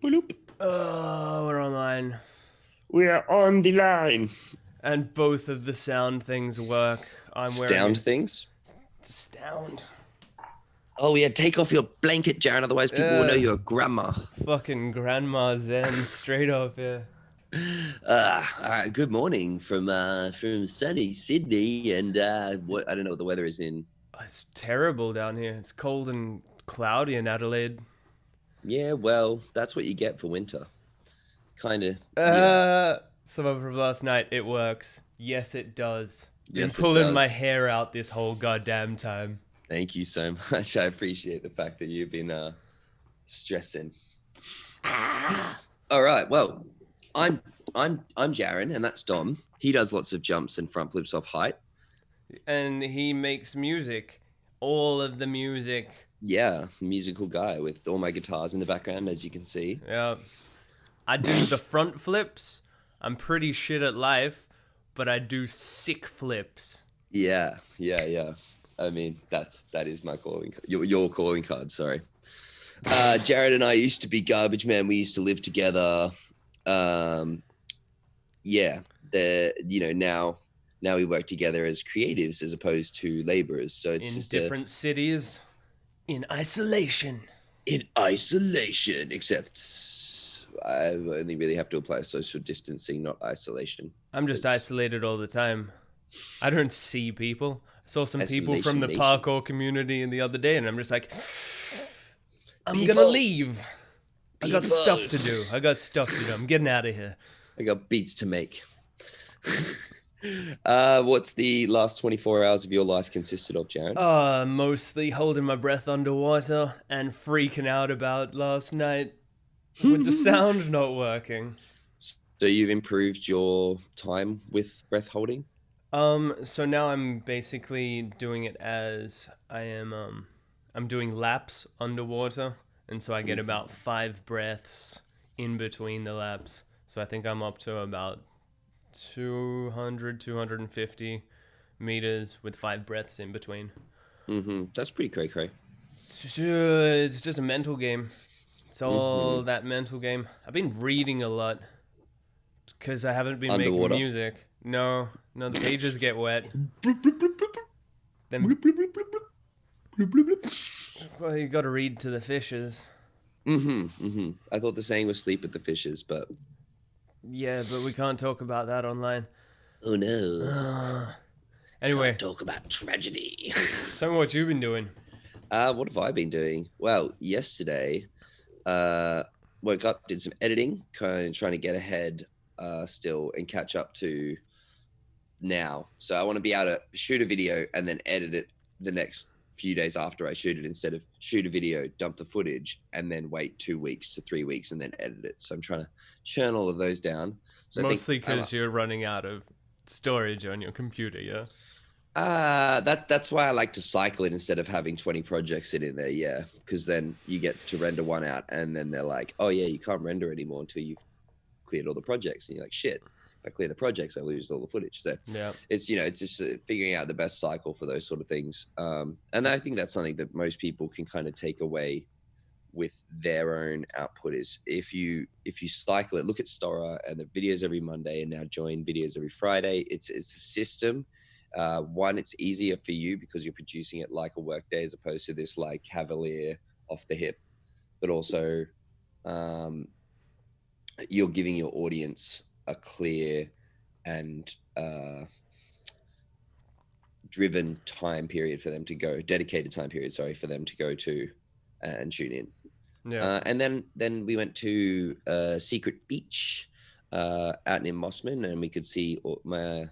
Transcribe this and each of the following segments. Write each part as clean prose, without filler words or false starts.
Bloop. Oh, we're online. We are on the line. And both of the sound things work. I'm wearing Sound a things. sound. Oh yeah, take off your blanket, Jarran. Otherwise, people will know you're a grandma. Fucking Grandma Zen, straight up here. All right. Good morning from sunny Sydney, and what I don't know what the weather is in. It's terrible down here. It's cold and cloudy in Adelaide. Yeah, well, that's what you get for winter. Kind of. Some of from last night. It works. Yes, it does. Been Yes, it pulling my does. hair out this whole goddamn time. Thank you so much. I appreciate the fact that you've been stressing. All right. Well, I'm Jarran, and that's Dom. He does lots of jumps and front flips off height. And he makes music. All of the music. Yeah, musical guy with all my guitars in the background, as you can see. Yeah. I do the front flips. I'm pretty shit at life, but I do sick flips. Yeah. I mean, that is my calling. Your calling card. Sorry. Jared and I used to be garbage men. We used to live together. Yeah. Now we work together as creatives as opposed to laborers. So it's in just different cities, in isolation. In isolation, except I only really have to apply social distancing, not isolation. I'm just isolated all the time. I don't see people. I saw some people from the Isolation parkour community the other day, and I'm just like, I'm People. gonna leave. I got People. stuff to do. I'm getting out of here. I got beats to make. What's the last 24 hours of your life consisted of, Jarran? Mostly holding my breath underwater and freaking out about last night with the sound not working. So you've improved your time with breath holding? So now I'm basically doing it as I'm doing laps underwater, and so I get about 5 breaths in between the laps. So I think I'm up to about 250 meters with 5 breaths in between. That's pretty cray-cray. It's just a mental game. It's all that mental game. I've been reading a lot because I haven't been Underwater. making music. No, the pages get wet. Then, well, you got to read to the fishes. I thought the saying was sleep with the fishes, but... Yeah, but we can't talk about that online. Oh, no. Anyway. Can't talk about tragedy. Tell me what you've been doing. What have I been doing? Well, yesterday, woke up, did some editing, kind of trying to get ahead still and catch up to now. So I want to be able to shoot a video and then edit it the next few days after I shoot it, instead of shoot a video, dump the footage, and then wait 2 weeks to 3 weeks and then edit it. So I'm trying to churn all of those down. So mostly because you're running out of storage on your computer, yeah? That's why I like to cycle it instead of having 20 projects in there, yeah. Because then you get to render one out and then they're like, oh yeah, you can't render anymore until you've cleared all the projects. And you're like, shit, if I clear the projects, I lose all the footage. So yeah, it's just figuring out the best cycle for those sort of things. And I think that's something that most people can kind of take away with their own output, is if you cycle it, look at Stora and the videos every Monday and now join videos every Friday. It's a system. One, it's easier for you because you're producing it like a work day as opposed to this like cavalier off the hip, but also you're giving your audience a clear and driven time period for them to go, dedicated time period, sorry, for them to go to and tune in. Yeah. And then we went to Secret Beach out in Mossman, and we could see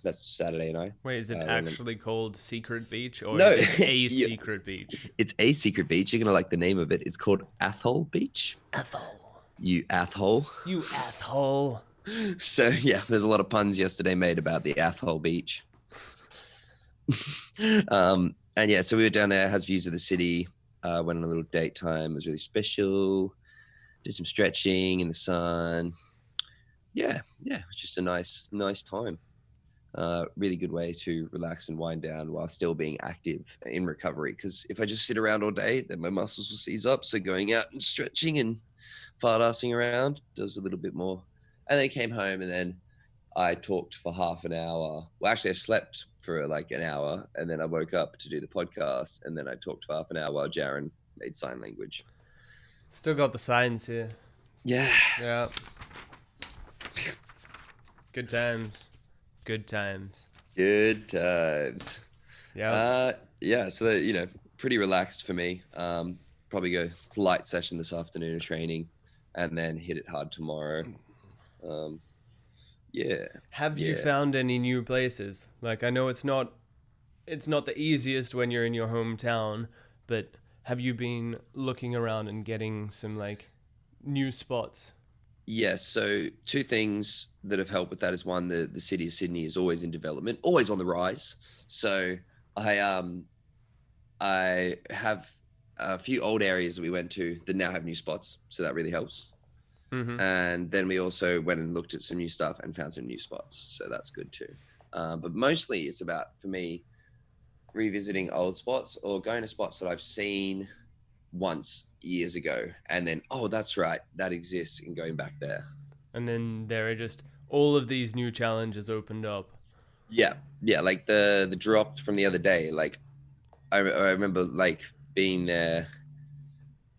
that's Saturday night. Wait, is it actually called Secret Beach, or No, is it a secret beach? It's a secret beach. You're gonna like the name of it. It's called Athol Beach. Athol. You athole. You athole. So yeah, there's a lot of puns yesterday made about the Athol Beach. And yeah, so we were down there. It has views of the city. Went on a little date time. It was really special. Did some stretching in the sun. Yeah, it was just a nice time. Really good way to relax and wind down while still being active in recovery. Because if I just sit around all day, then my muscles will seize up. So going out and stretching and fart-assing around, does a little bit more. And then came home, and then I talked for half an hour. Well, actually, I slept for like an hour, and then I woke up to do the podcast, and then I talked for half an hour while Jarran made sign language. Still got the signs here. Yeah. Yeah. Good times. Good times. Good times. Yeah. Yeah. So that, you know, pretty relaxed for me. Probably go to light session this afternoon of training, and then hit it hard tomorrow. Yeah. Have you found any new places? Like, I know it's not the easiest when you're in your hometown, but have you been looking around and getting some like new spots? Yes. So two things that have helped with that is one, the city of Sydney is always in development, always on the rise. So I have a few old areas that we went to that now have new spots. So that really helps. Mm-hmm. And then we also went and looked at some new stuff and found some new spots. So that's good too. But mostly it's about, for me, revisiting old spots or going to spots that I've seen once years ago, and then, oh, that's right, that exists, and going back there. And then there are just all of these new challenges opened up. Yeah. Like the drop from the other day. Like I remember like being there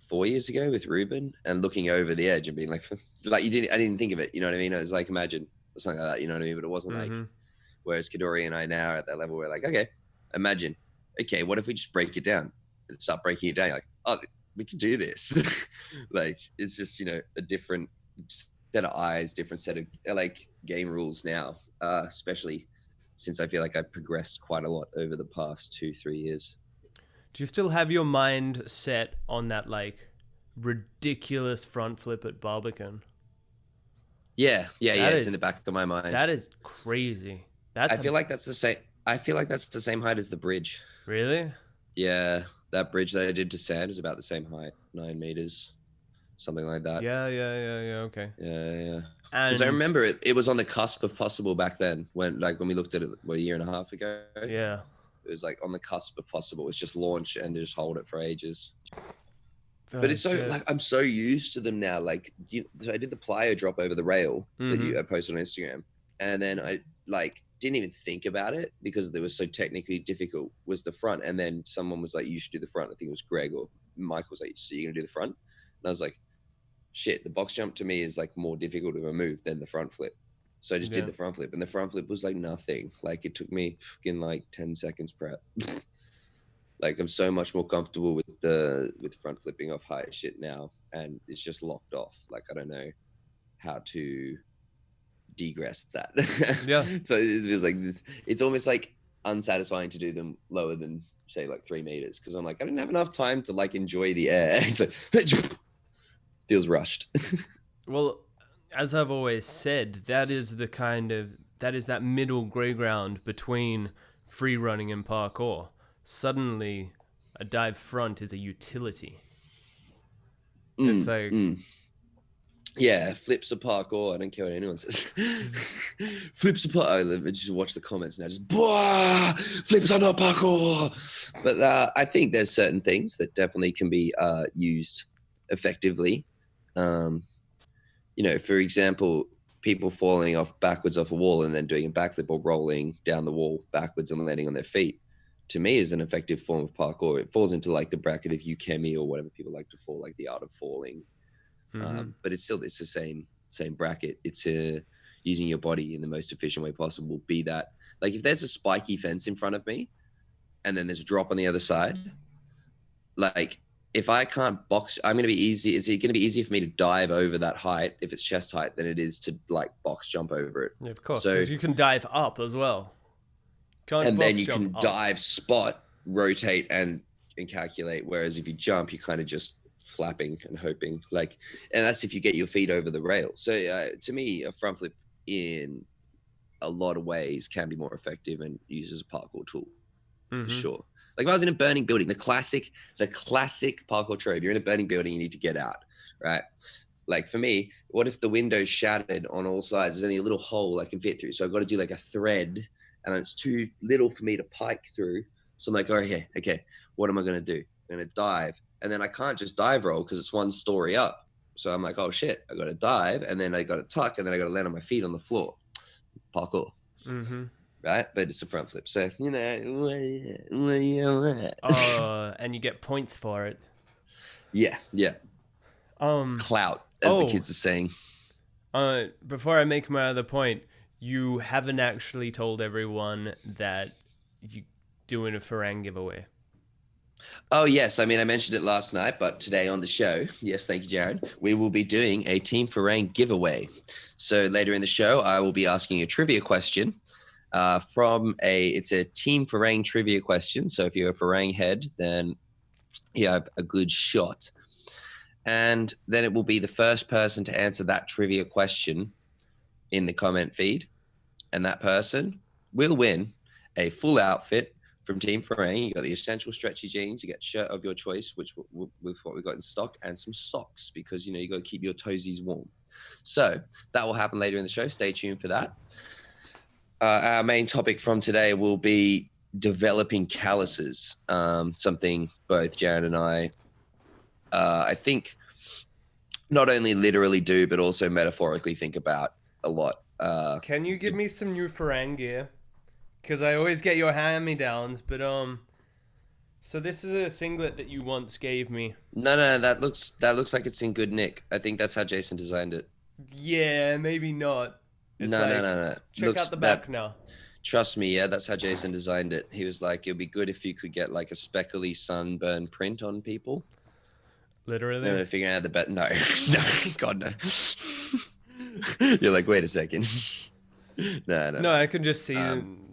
4 years ago with Ruben and looking over the edge and being like I didn't think of it. You know what I mean? It was like, imagine something like that. You know what I mean? But it wasn't like. Whereas Kadori and I now are at that level, we're like, okay, imagine. Okay, what if we just break it down and start breaking it down? You're like, oh, we can do this. Like, it's just, you know, a different set of eyes, different set of like game rules now, especially since I feel like I've progressed quite a lot over the past 2-3 years. Do you still have your mind set on that like ridiculous front flip at Barbican? Yeah. It's in the back of my mind. That is crazy. I feel like that's the same. I feel like that's the same height as the bridge. Really? Yeah, that bridge that I did to sand is about the same height, 9 meters, something like that. Yeah. Okay. Yeah. Because I remember it was on the cusp of possible back then when we looked at it a year and a half ago. Yeah. It was like on the cusp of possible. It's just launch and just hold it for ages. Oh, but it's so like I'm so used to them now. Like, so I did the plyo drop over the rail that I posted on Instagram, and then I like didn't even think about it because it was so technically difficult. Was the front, and then someone was like, "You should do the front." I think it was Greg or Michael was like, "So you're gonna do the front?" And I was like, "Shit, the box jump to me is like more difficult of a move than the front flip." So I just did the front flip, and the front flip was like nothing. Like it took me fucking like 10 seconds prep. Like I'm so much more comfortable with front flipping off high shit now, and it's just locked off. Like I don't know how to degress that. Yeah. So it feels like this. It's almost like unsatisfying to do them lower than say like 3 meters because I'm like I didn't have enough time to like enjoy the air. So feels rushed. Well, as I've always said, that is that middle gray ground between free running and parkour. Suddenly, a dive front is a utility. It's like, yeah, flips a parkour. I don't care what anyone says. Flips a parkour. I just watch the comments now. Just flips on a parkour. But I think there's certain things that definitely can be used effectively. You know, for example, people falling backwards off a wall and then doing a backflip or rolling down the wall backwards and landing on their feet. To me, is an effective form of parkour. It falls into like the bracket of ukemi or whatever people like to fall, like the art of falling. But it's the same bracket. It's using your body in the most efficient way possible. Be that like if there's a spiky fence in front of me, and then there's a drop on the other side. Like if I can't box, I'm gonna be easy. Is it gonna be easier for me to dive over that height if it's chest height than it is to like box jump over it? Yeah, of course, because you can dive up as well. And then you can dive, spot, rotate, and calculate. Whereas if you jump, you're kind of just flapping and hoping. And that's if you get your feet over the rail. So to me, a front flip in a lot of ways can be more effective and used as a parkour tool for sure. Like if I was in a burning building, the classic parkour trope, you're in a burning building, you need to get out, right? Like for me, what if the window's shattered on all sides? There's only a little hole I can fit through. So I've got to do like a thread and it's too little for me to pike through. So I'm like, okay, what am I going to do? I'm going to dive. And then I can't just dive roll because it's one story up. So I'm like, oh shit, I got to dive, and then I got to tuck, and then I got to land on my feet on the floor. Parkour. Mm-hmm. Right? But it's a front flip. So, you know. And you get points for it. Yeah. Clout, as the kids are saying. Before I make my other point, you haven't actually told everyone that you're doing a Farang giveaway. Oh, yes. I mean, I mentioned it last night, but today on the show, yes, thank you, Jarran, we will be doing a Team Farang giveaway. So later in the show, I will be asking a trivia question it's a Team Farang trivia question. So if you're a Farang head, then you have a good shot. And then it will be the first person to answer that trivia question in the comment feed. And that person will win a full outfit from Team Farang. You got the essential stretchy jeans, you get a shirt of your choice, which with what we got in stock, and some socks, because you got to keep your toesies warm. So that will happen later in the show. Stay tuned for that. Our main topic from today will be developing calluses, something both Jarran and I think not only literally do, but also metaphorically think about a lot. Can you give me some new Farang gear? Because I always get your hand-me-downs, but so this is a singlet that you once gave me. No, that looks like it's in good nick. I think that's how Jason designed it. Yeah, maybe not. It's no. Check out the back now. Trust me, yeah, that's how Jason designed it. He was like, it'd be good if you could get like a speckly sunburn print on people. Literally? No, figuring out the bet. No, God no. You're like, wait a second. No, I can just see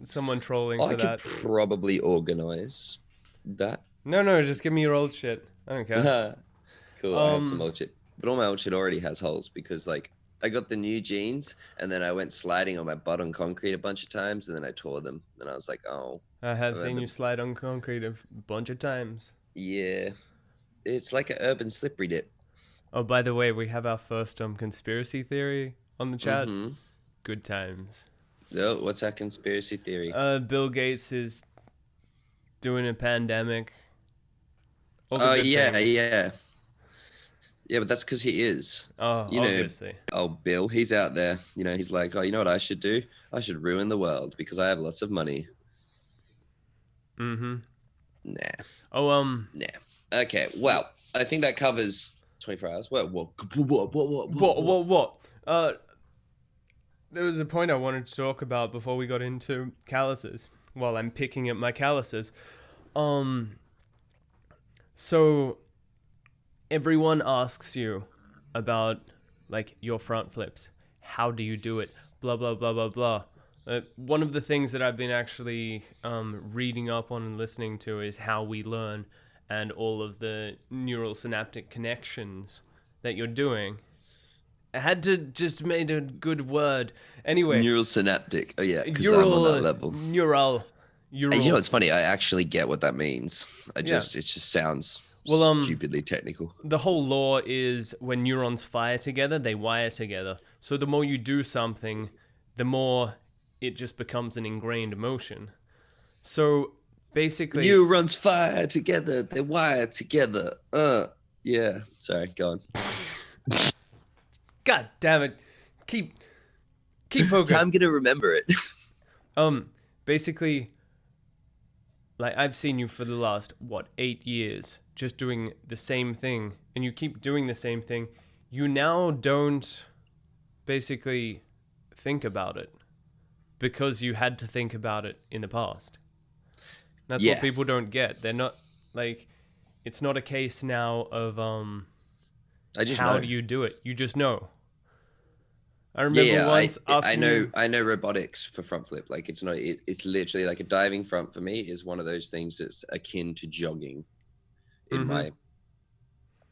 someone trolling for that. I could probably organize that. No, just give me your old shit. I don't care. Cool, I have some old shit. But all my old shit already has holes because like I got the new jeans and then I went sliding on my butt on concrete a bunch of times and then I tore them. And I was like, oh. I have seen you slide on concrete a bunch of times. Yeah. It's like an urban slippery dip. Oh, by the way, we have our first conspiracy theory on the chat. Mm-hmm. Good times. Oh, what's that conspiracy theory? Bill Gates is doing a pandemic. Oh, yeah. Yeah, but that's because he is. Oh, obviously. Oh, Bill, he's out there. He's like, oh, you know what I should do? I should ruin the world because I have lots of money. Mm-hmm. Nah. Oh, Nah. Okay, well, I think that covers 24 hours. What? There was a point I wanted to talk about before we got into calluses. While I'm picking at my calluses. So everyone asks you about like your front flips. How do you do it? Blah, blah, blah, blah, blah. One of the things that I've been actually reading up on and listening to is how we learn and all of the neural synaptic connections that you're doing. I had to just make a good word. Anyway. Neural synaptic. Oh, yeah, because I'm on that level. Neural. You know, it's funny. I actually get what that means. It just sounds stupidly technical. The whole law is when neurons fire together, they wire together. So the more you do something, the more it just becomes an ingrained motion. So basically, neurons fire together, they wire together. Yeah. Sorry, go on. God damn it. Keep focused. I'm gonna remember it. Basically, like I've seen you for the last 8 years just doing the same thing, and you keep doing the same thing. You now don't basically think about it because you had to think about it in the past. That's what people don't get. They're not like, it's not a case now of how do you do it? You just know. I remember once asking I know robotics for front flip. Like it's literally like a diving front for me is one of those things that's akin to jogging in my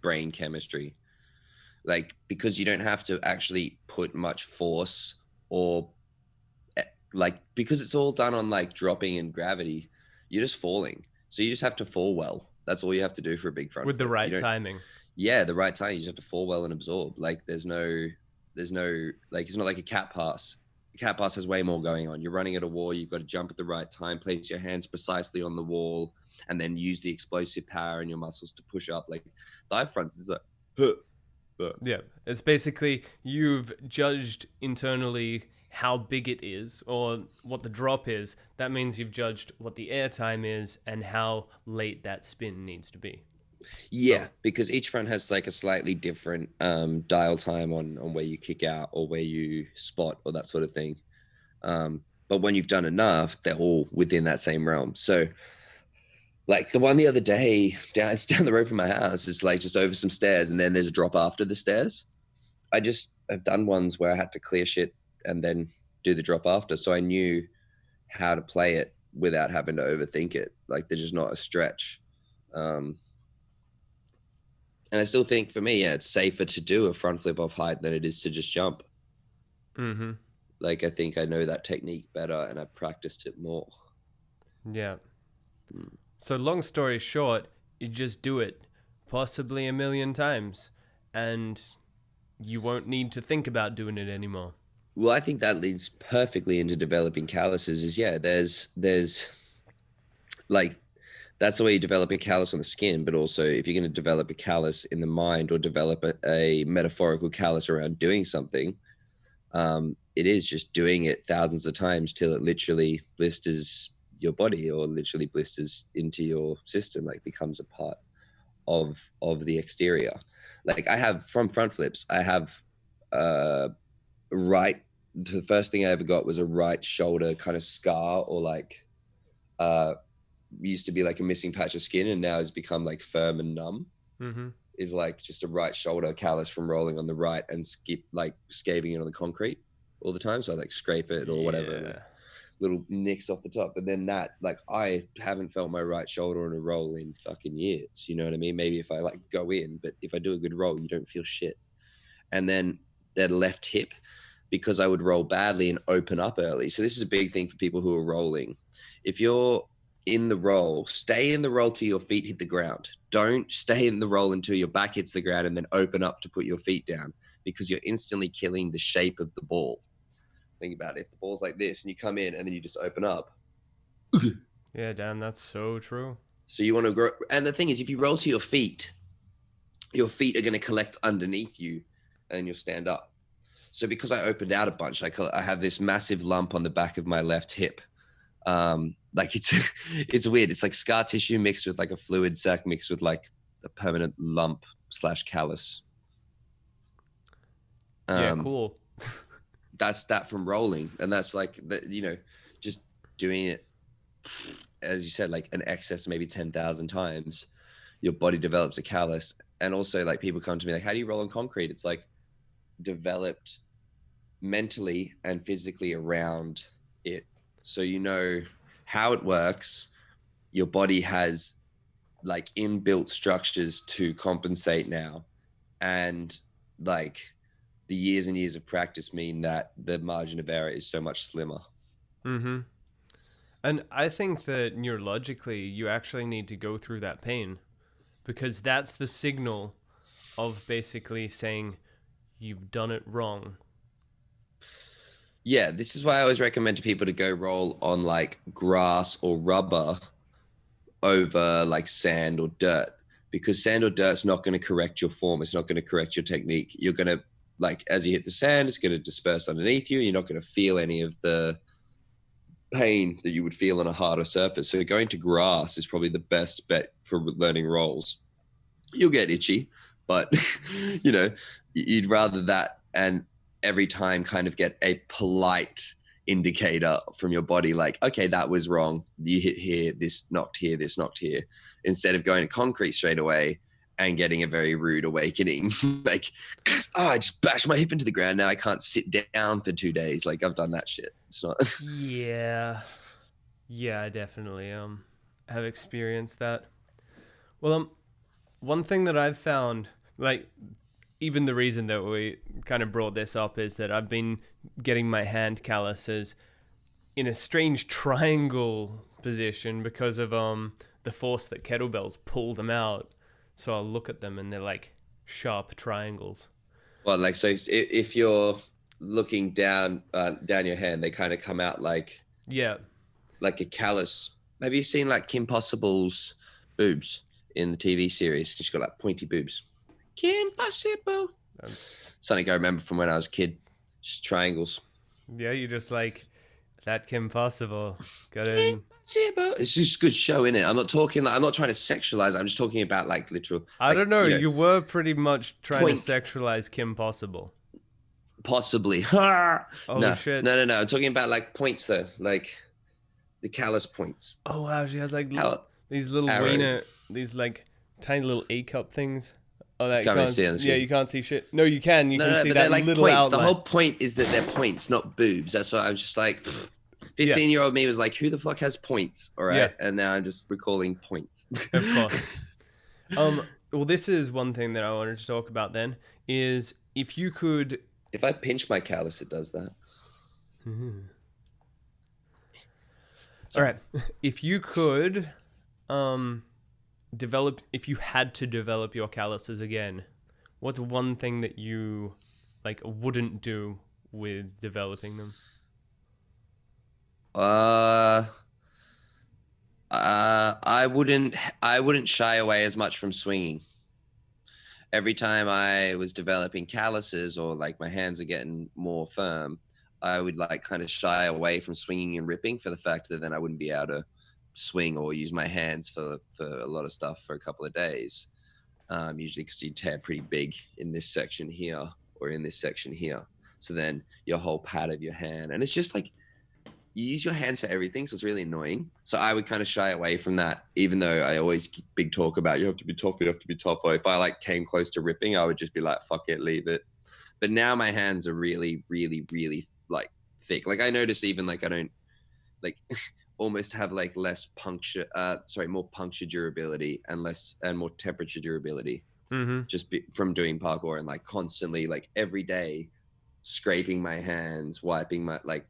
brain chemistry. Like, because you don't have to actually put much force or like, because it's all done on like dropping and gravity, you're just falling. So you just have to fall well. That's all you have to do for a big front with flip. The right timing. Yeah, the right time. You just have to fall well and absorb. Like there's no like, it's not like a cat pass. A cat pass has way more going on. You're running at a wall. You've got to jump at the right time, place your hands precisely on the wall, and then use the explosive power in your muscles to push up. Like dive fronts is like, huh. But Yeah, it's basically you've judged internally how big it is or what the drop is. That means you've judged what the air time is and how late that spin needs to be. yeah, So, because each front has like a slightly different dial time on where you kick out or where you spot or that sort of thing. But when you've done enough, they're all within that same realm. So like the one the other day it's down the road from my house, is like just over some stairs and then there's a drop after the stairs. I've done ones where I had to clear shit and then do the drop after. So I knew how to play it without having to overthink it. Like there's just not a stretch. And I still think for me, yeah, it's safer to do a front flip off height than it is to just jump. mm-hmm. Like I think I know that technique better and I've practiced it more. Yeah. So long story short, you just do it possibly a million times and you won't need to think about doing it anymore. Well, I think that leads perfectly into developing calluses. Is yeah, there's like that's the way you develop a callus on the skin, but also if you're going to develop a callus in the mind or develop a metaphorical callus around doing something, it is just doing it thousands of times till it literally blisters your body or literally blisters into your system, like becomes a part of the exterior. Like I have from front flips, I have right. The first thing I ever got was a right shoulder kind of scar, or like used to be like a missing patch of skin and now has become like firm and numb. Mm-hmm. Is like just a right shoulder callus from rolling on the right and scaving it on the concrete all the time. So I like scrape it or whatever, like little nicks off the top. And then that, like, I haven't felt my right shoulder on a roll in fucking years. You know what I mean? Maybe if I like go in, but if I do a good roll, you don't feel shit. And then that left hip, because I would roll badly and open up early. So this is a big thing for people who are rolling. If you're in the roll, stay in the roll till your feet hit the ground. Don't stay in the roll until your back hits the ground and then open up to put your feet down, because you're instantly killing the shape of the ball. Think about it. If the ball's like this and you come in and then you just open up. Yeah, damn, that's so true. So you want to grow. And the thing is, if you roll to your feet are going to collect underneath you and you'll stand up. So because I opened out a bunch, I have this massive lump on the back of my left hip. Like it's weird. It's like scar tissue mixed with like a fluid sac mixed with like a permanent lump / callus. Yeah, cool. That's that from rolling. And that's like, just doing it, as you said, like an excess, maybe 10,000 times, your body develops a callus. And also like people come to me like, how do you roll on concrete? It's like developed mentally and physically around it. So you know how it works. Your body has like inbuilt structures to compensate now. And like the years and years of practice mean that the margin of error is so much slimmer. Mm-hmm. And I think that neurologically, you actually need to go through that pain because that's the signal of basically saying you've done it wrong. Yeah, this is why I always recommend to people to go roll on like grass or rubber over like sand or dirt, because sand or dirt's not going to correct your form. It's not going to correct your technique. You're going to, like, as you hit the sand, it's going to disperse underneath you. You're not going to feel any of the pain that you would feel on a harder surface. So going to grass is probably the best bet for learning rolls. You'll get itchy, but you'd rather that and every time kind of get a polite indicator from your body, like, okay, that was wrong. You hit here, this knocked here, this knocked here, instead of going to concrete straight away and getting a very rude awakening. Like, oh, I just bashed my hip into the ground. Now I can't sit down for 2 days. Like, I've done that shit. It's not. Yeah. Yeah, I definitely have experienced that. Well, one thing that I've found, like, even the reason that we kind of brought this up is that I've been getting my hand calluses in a strange triangle position because of the force that kettlebells pull them out. So I'll look at them and they're like sharp triangles. Well, like, so if you're looking down your hand, they kind of come out like Yeah. a callus. Have you seen like Kim Possible's boobs in the TV series? She's got like pointy boobs. Kim Possible. Something I remember from when I was a kid. Just triangles. Yeah, you just like that Kim Possible. Got in. It's just a good show, innit? I'm not talking like I'm not trying to sexualize. I'm just talking about like literal, I like don't know. You were pretty much trying to point sexualize Kim Possible. possibly. Oh No, shit. no, no, no. I'm talking about like points though, like the callus points. Oh wow, she has like How these little arrow. wiener, these like tiny little A cup things. Oh, that you Can't really can't. see on the Yeah, screen. you can't see shit. No, you can. You No, can no, no, see but they're that like little points. The outline. whole point is that they're points, not boobs. That's why I'm just like, 15-year-old me was like, who the fuck has points? All right. Yeah. And now I'm just recalling points. Of course. Well, this is one thing that I wanted to talk about then, is if you could... If I pinch my callus, it does that. All right. If you could develop, if you had to develop your calluses again, what's one thing that you like wouldn't do with developing them? I wouldn't shy away as much from swinging. Every time I was developing calluses or like my hands are getting more firm, I would like kind of shy away from swinging and ripping for the fact that then I wouldn't be able to swing or use my hands for a lot of stuff for a couple of days. Usually because you tear pretty big in this section here or in this section here. So then your whole pad of your hand, and it's just like, you use your hands for everything, so it's really annoying. So I would kind of shy away from that, even though I always big talk about you have to be tough, you have to be tough. Or if I like came close to ripping, I would just be like, fuck it, leave it. But now my hands are really, really, really like thick. Like I notice even like I don't like almost have like less puncture, more puncture durability and more temperature durability. Just from doing parkour and like constantly like every day scraping my hands, wiping my like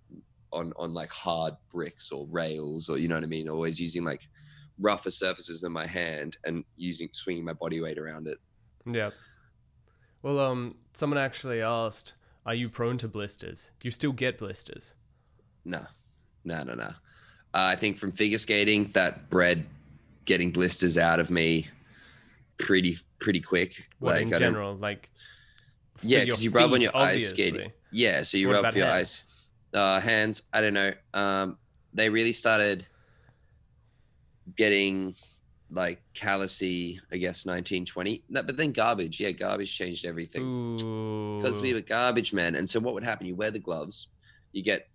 on like hard bricks or rails, or you know what I mean, always using like rougher surfaces in my hand and swinging my body weight around it. Yeah. Well, someone actually asked, are you prone to blisters? Do you still get blisters? No. I think from figure skating that bred getting blisters out of me pretty quick. What, like in general, like yeah, because you rub on your ice obviously. skating. Yeah, so you What rub about for your hands? hands. I don't know. They really started getting like callousy, I guess 1920. No, but then garbage. Yeah, garbage changed everything. Because we were garbage men. And so what would happen? You wear the gloves, you get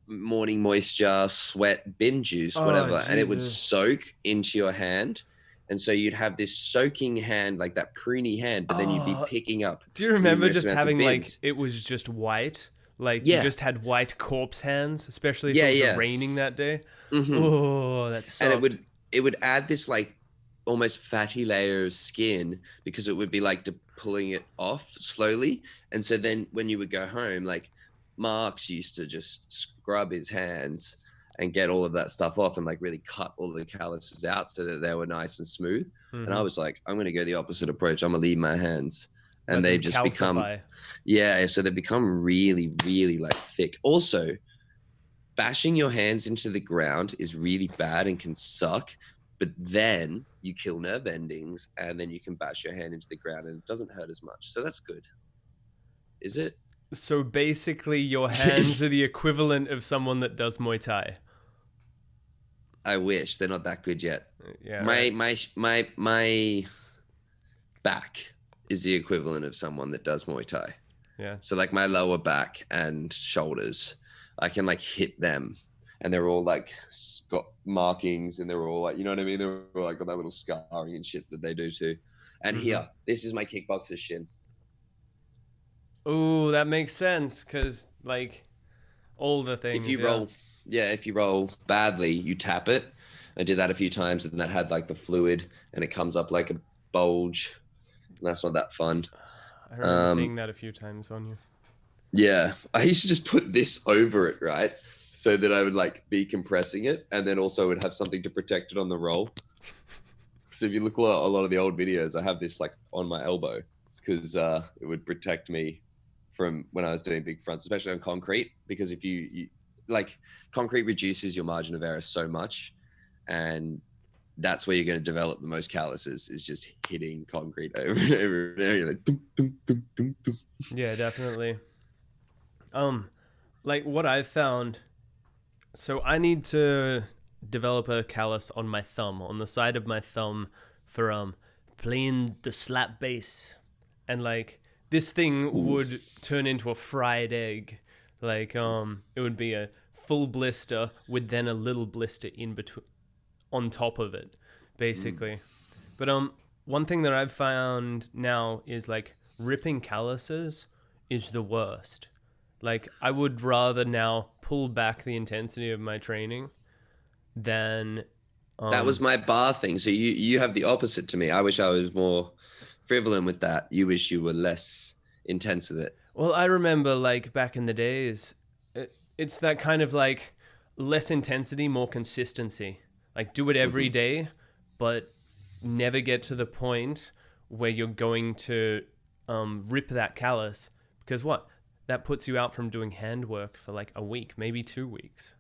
morning moisture, sweat, bin juice, whatever, and it would soak into your hand. And so you'd have this soaking hand, like that pruny hand, but then you'd be picking up. Do you remember just having like, it was just white? Like you just had white corpse hands, especially if it was raining that day. Oh, that's so. And it would add this like almost fatty layer of skin because it would be like pulling it off slowly. And so then when you would go home, like Mark's used to just scrub his hands and get all of that stuff off and like really cut all the calluses out so that they were nice and smooth. And I was like, I'm going to go the opposite approach. I'm going to leave my hands. And they've just become, so they've become really, really like thick. Also, bashing your hands into the ground is really bad and can suck, but then you kill nerve endings and then you can bash your hand into the ground and it doesn't hurt as much. So that's good. Is it? So basically your hands are the equivalent of someone that does Muay Thai. I wish. They're not that good yet. Yeah. My back is the equivalent of someone that does Muay Thai. Yeah. So like my lower back and shoulders, I can like hit them and they're all like got markings and they're all like, you know what I mean? They're all like got that little scarring and shit that they do too. And here, this is my kickboxer shin. Oh, that makes sense because like all the things. If you roll badly, you tap it. I did that a few times and that had like the fluid and it comes up like a bulge. And that's not that fun. I remember seeing that a few times on you. Yeah. I used to just put this over it, right? So that I would like be compressing it and then also would have something to protect it on the roll. So if you look at a lot of the old videos, I have this like on my elbow. It's because it would protect me from when I was doing big fronts, especially on concrete, because if you like concrete reduces your margin of error so much and that's where you're going to develop the most calluses, is just hitting concrete over and over and over. You're like, dum, dum, dum, dum, dum. Yeah, definitely. Like what I've found, so I need to develop a callus on my thumb, on the side of my thumb, for playing the slap bass, and like this thing would turn into a fried egg. Like it would be a full blister with then a little blister in between, on top of it, basically. But one thing that I've found now is like ripping calluses is the worst. Like I would rather now pull back the intensity of my training than That was my bar thing. So you have the opposite to me. I wish I was more frivolent with that. You wish you were less intense with it. Well, I remember like back in the days, it's that kind of like less intensity, more consistency. Like do it every day, but never get to the point where you're going to rip that callus, because what? That puts you out from doing handwork for like a week, maybe 2 weeks.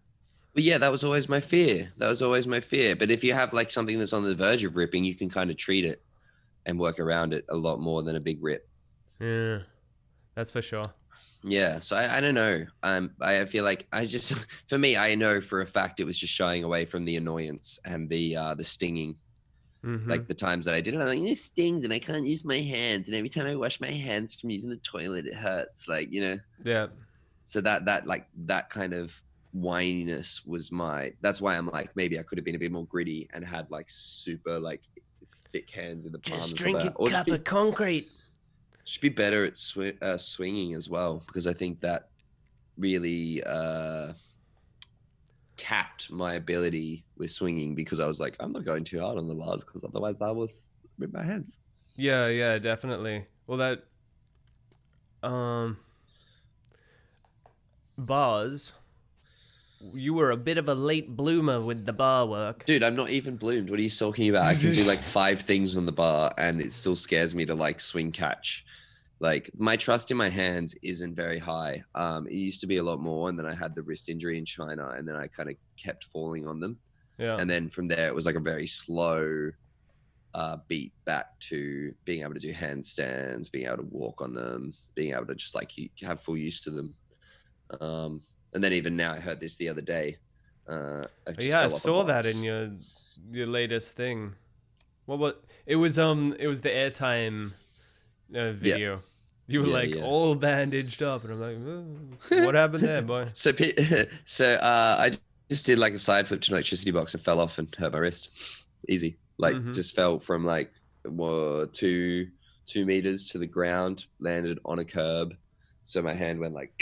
But yeah, that was always my fear. That was always my fear. But if you have like something that's on the verge of ripping, you can kind of treat it and work around it a lot more than a big rip. Yeah, that's for sure. Yeah. So I don't know. I feel like for me, I know for a fact it was just shying away from the annoyance and the stinging. Like the times that I did it, I'm like, this stings and I can't use my hands. And every time I wash my hands from using the toilet, it hurts. Like, you know? Yeah. So that kind of whininess was that's why I'm like, maybe I could have been a bit more gritty and had like super like thick hands in the palms. Just drink a cup of concrete. Should be better at swinging as well, because I think that really capped my ability with swinging, because I was like, I'm not going too hard on the bars because otherwise I will rip my hands. Yeah, definitely. Well, that bars, you were a bit of a late bloomer with the bar work. Dude, I'm not even bloomed. What are you talking about? I can do like 5 things on the bar and it still scares me to like swing catch. Like my trust in my hands isn't very high. It used to be a lot more, and then I had the wrist injury in China, and then I kind of kept falling on them. Yeah. And then from there, it was like a very slow beat back to being able to do handstands, being able to walk on them, being able to just like have full use to them. And then even now, I heard this the other day. I saw that in your latest thing. What it was the airtime video. Yeah. You were all bandaged up, and I'm like, what happened there, boy? So I just did like a side flip to an electricity box and fell off and hurt my wrist. Easy. Like just fell from like 2 meters to the ground, landed on a curb. So my hand went like,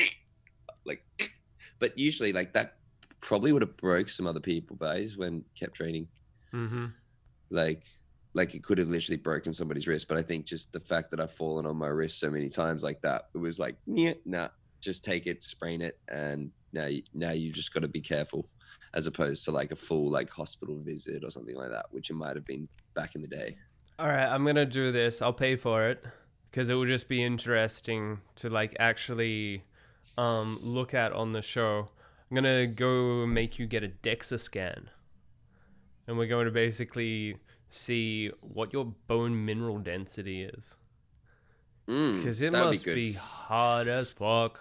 but usually like that probably would have broke some other people, but I just kept training. Like it could have literally broken somebody's wrist, but I think just the fact that I've fallen on my wrist so many times like that, it was like, nah, just take it, sprain it, and now you just got to be careful, as opposed to like a full like hospital visit or something like that, which it might have been back in the day. All right, I'm gonna do this. I'll pay for it, because it will just be interesting to like actually look at on the show. I'm gonna go make you get a Dexa scan, and we're going to basically see what your bone mineral density is, because it must be hard as fuck.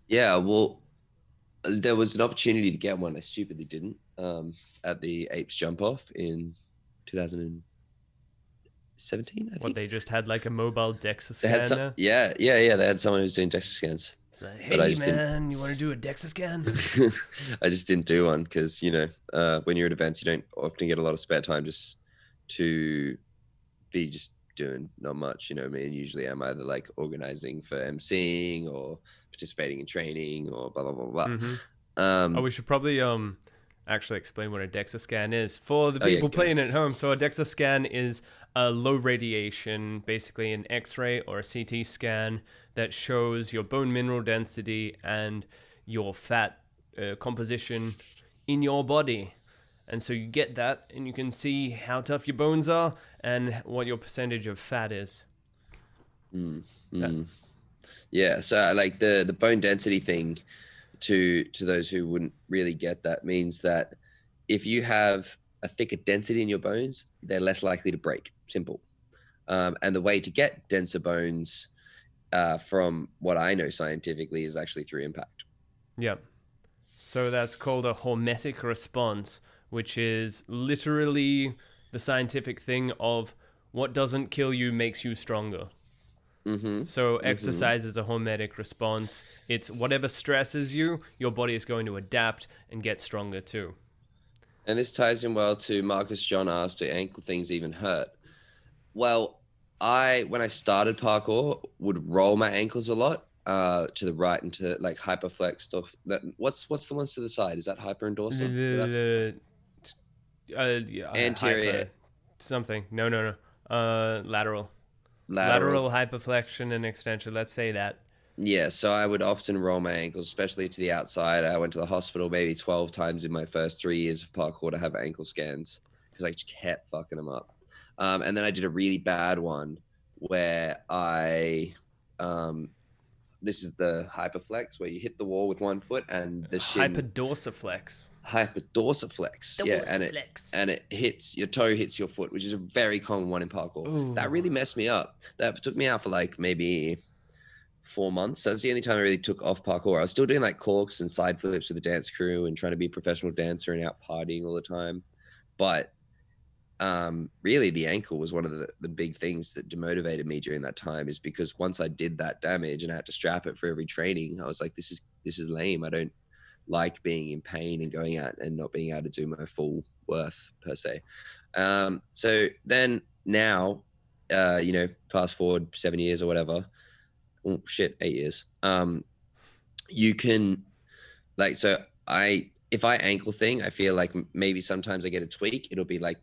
Yeah, well, there was an opportunity to get one. I stupidly didn't at the Apes Jump Off in 2017, I think. What, they just had like a mobile Dexa scan there? Yeah, they had someone who was doing Dexa scans. It's like, hey man, you want to do a Dexa scan? I just didn't do one because, you know, when you're at events, you don't often get a lot of spare time just to be just doing not much, you know what I mean? Usually I'm either like organizing for emceeing or participating in training or blah, blah, blah, blah. We should probably actually explain what a Dexa scan is for the people playing at home. So a Dexa scan is a low radiation, basically an X-ray or a CT scan that shows your bone mineral density and your fat composition in your body. And so you get that, and you can see how tough your bones are and what your percentage of fat is. Yeah, so like the bone density thing, to those who wouldn't really get that, means that if you have a thicker density in your bones, they're less likely to break. Simple. And the way to get denser bones, from what I know scientifically, is actually through impact. Yep. So that's called a hormetic response, which is literally the scientific thing of what doesn't kill you makes you stronger. So exercise is a hormetic response. It's whatever stresses you, your body is going to adapt and get stronger too. And this ties in well to Marcus John asked, do ankle things even hurt? Well, when I started parkour, would roll my ankles a lot to the right and to like hyperflex stuff. What's the ones to the side? Is that hyper and dorsal? Anterior, Hyper something. No. Lateral. lateral. Lateral hyperflexion and extension. Let's say that. Yeah, so I would often roll my ankles, especially to the outside. I went to the hospital maybe 12 times in my first 3 years of parkour to have ankle scans because I just kept fucking them up. And then I did a really bad one where this is the hyperflex, where you hit the wall with one foot and the shin. Hyperdorsiflex. Hyperdorsiflex. Yeah, and it hits your toe, hits your foot, which is a very common one in parkour. Ooh. That really messed me up. That took me out for like maybe 4 months. That's the only time I really took off parkour. I was still doing like corks and side flips with the dance crew and trying to be a professional dancer and out partying all the time. But really the ankle was one of the big things that demotivated me during that time, is because once I did that damage and I had to strap it for every training, I was like, this is lame. I don't like being in pain and going out and not being able to do my full worth per se. So then now, fast forward 7 years or whatever, 8 years. You can if I ankle thing, I feel like maybe sometimes I get a tweak. It'll be like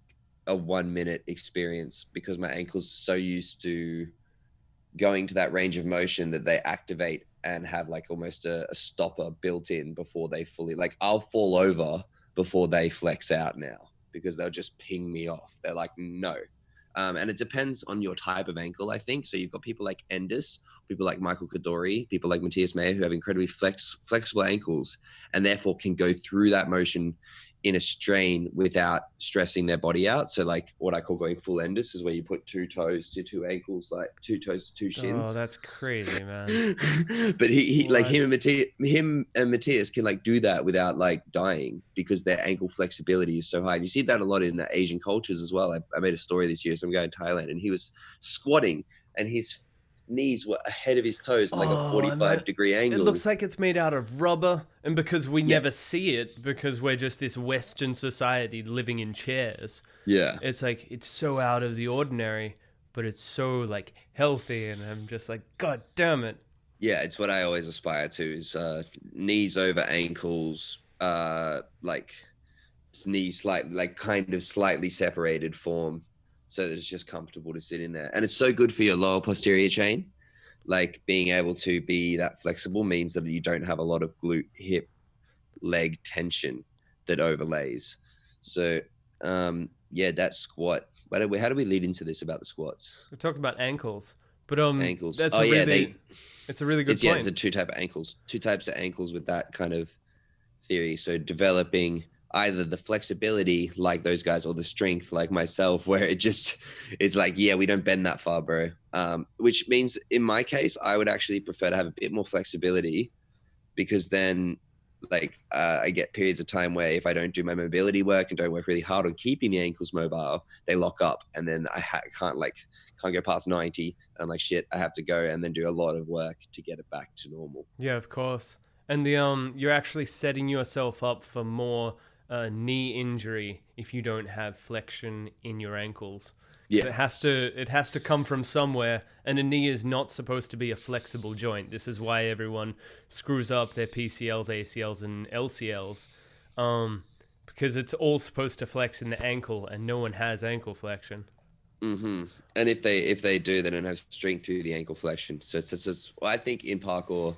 a 1 minute experience because my ankle's so used to going to that range of motion that they activate and have like almost a stopper built in before they fully, like I'll fall over before they flex out now because they'll just ping me off. They're like, no. And it depends on your type of ankle, I think. So you've got people like Endis, people like Michael Kadori, people like Matthias Mayer, who have incredibly flexible ankles and therefore can go through that motion in a strain without stressing their body out. So like what I call going full Endis is where you put 2 toes to 2 ankles, like 2 toes to 2 shins. Oh, that's crazy, man. But he like him and Matthias can like do that without like dying because their ankle flexibility is so high. And you see that a lot in Asian cultures as well. I made a story this year, so I'm going to Thailand, and he was squatting and his knees were ahead of his toes in like a 45-degree angle. It looks like it's made out of rubber, and because we never see it because we're just this Western society living in chairs. Yeah, it's like it's so out of the ordinary, but it's so like healthy, and I'm just like, God damn it. Yeah, it's what I always aspire to is knees over ankles, like knees slightly separated form, so that it's just comfortable to sit in there. And it's so good for your lower posterior chain. Like being able to be that flexible means that you don't have a lot of glute, hip, leg tension that overlays. So that squat. How do we lead into this about the squats? We're talking about ankles. But ankles. That's it's a really good point. Yeah, it's a two types of ankles with that kind of theory. So developing either the flexibility like those guys or the strength like myself, where it's like, yeah, we don't bend that far, bro. Which means in my case, I would actually prefer to have a bit more flexibility, because then like I get periods of time where if I don't do my mobility work and don't work really hard on keeping the ankles mobile, they lock up, and then I can't go past 90. And I'm like, shit, I have to go and then do a lot of work to get it back to normal. Yeah, of course. And you're actually setting yourself up for more knee injury if you don't have flexion in your ankles. Yeah, so it has to come from somewhere, and a knee is not supposed to be a flexible joint. This is why everyone screws up their PCLs, ACLs, and LCLs, because it's all supposed to flex in the ankle, and no one has ankle flexion. Mm-hmm. And if they do, they don't have strength through the ankle flexion. So I think in parkour,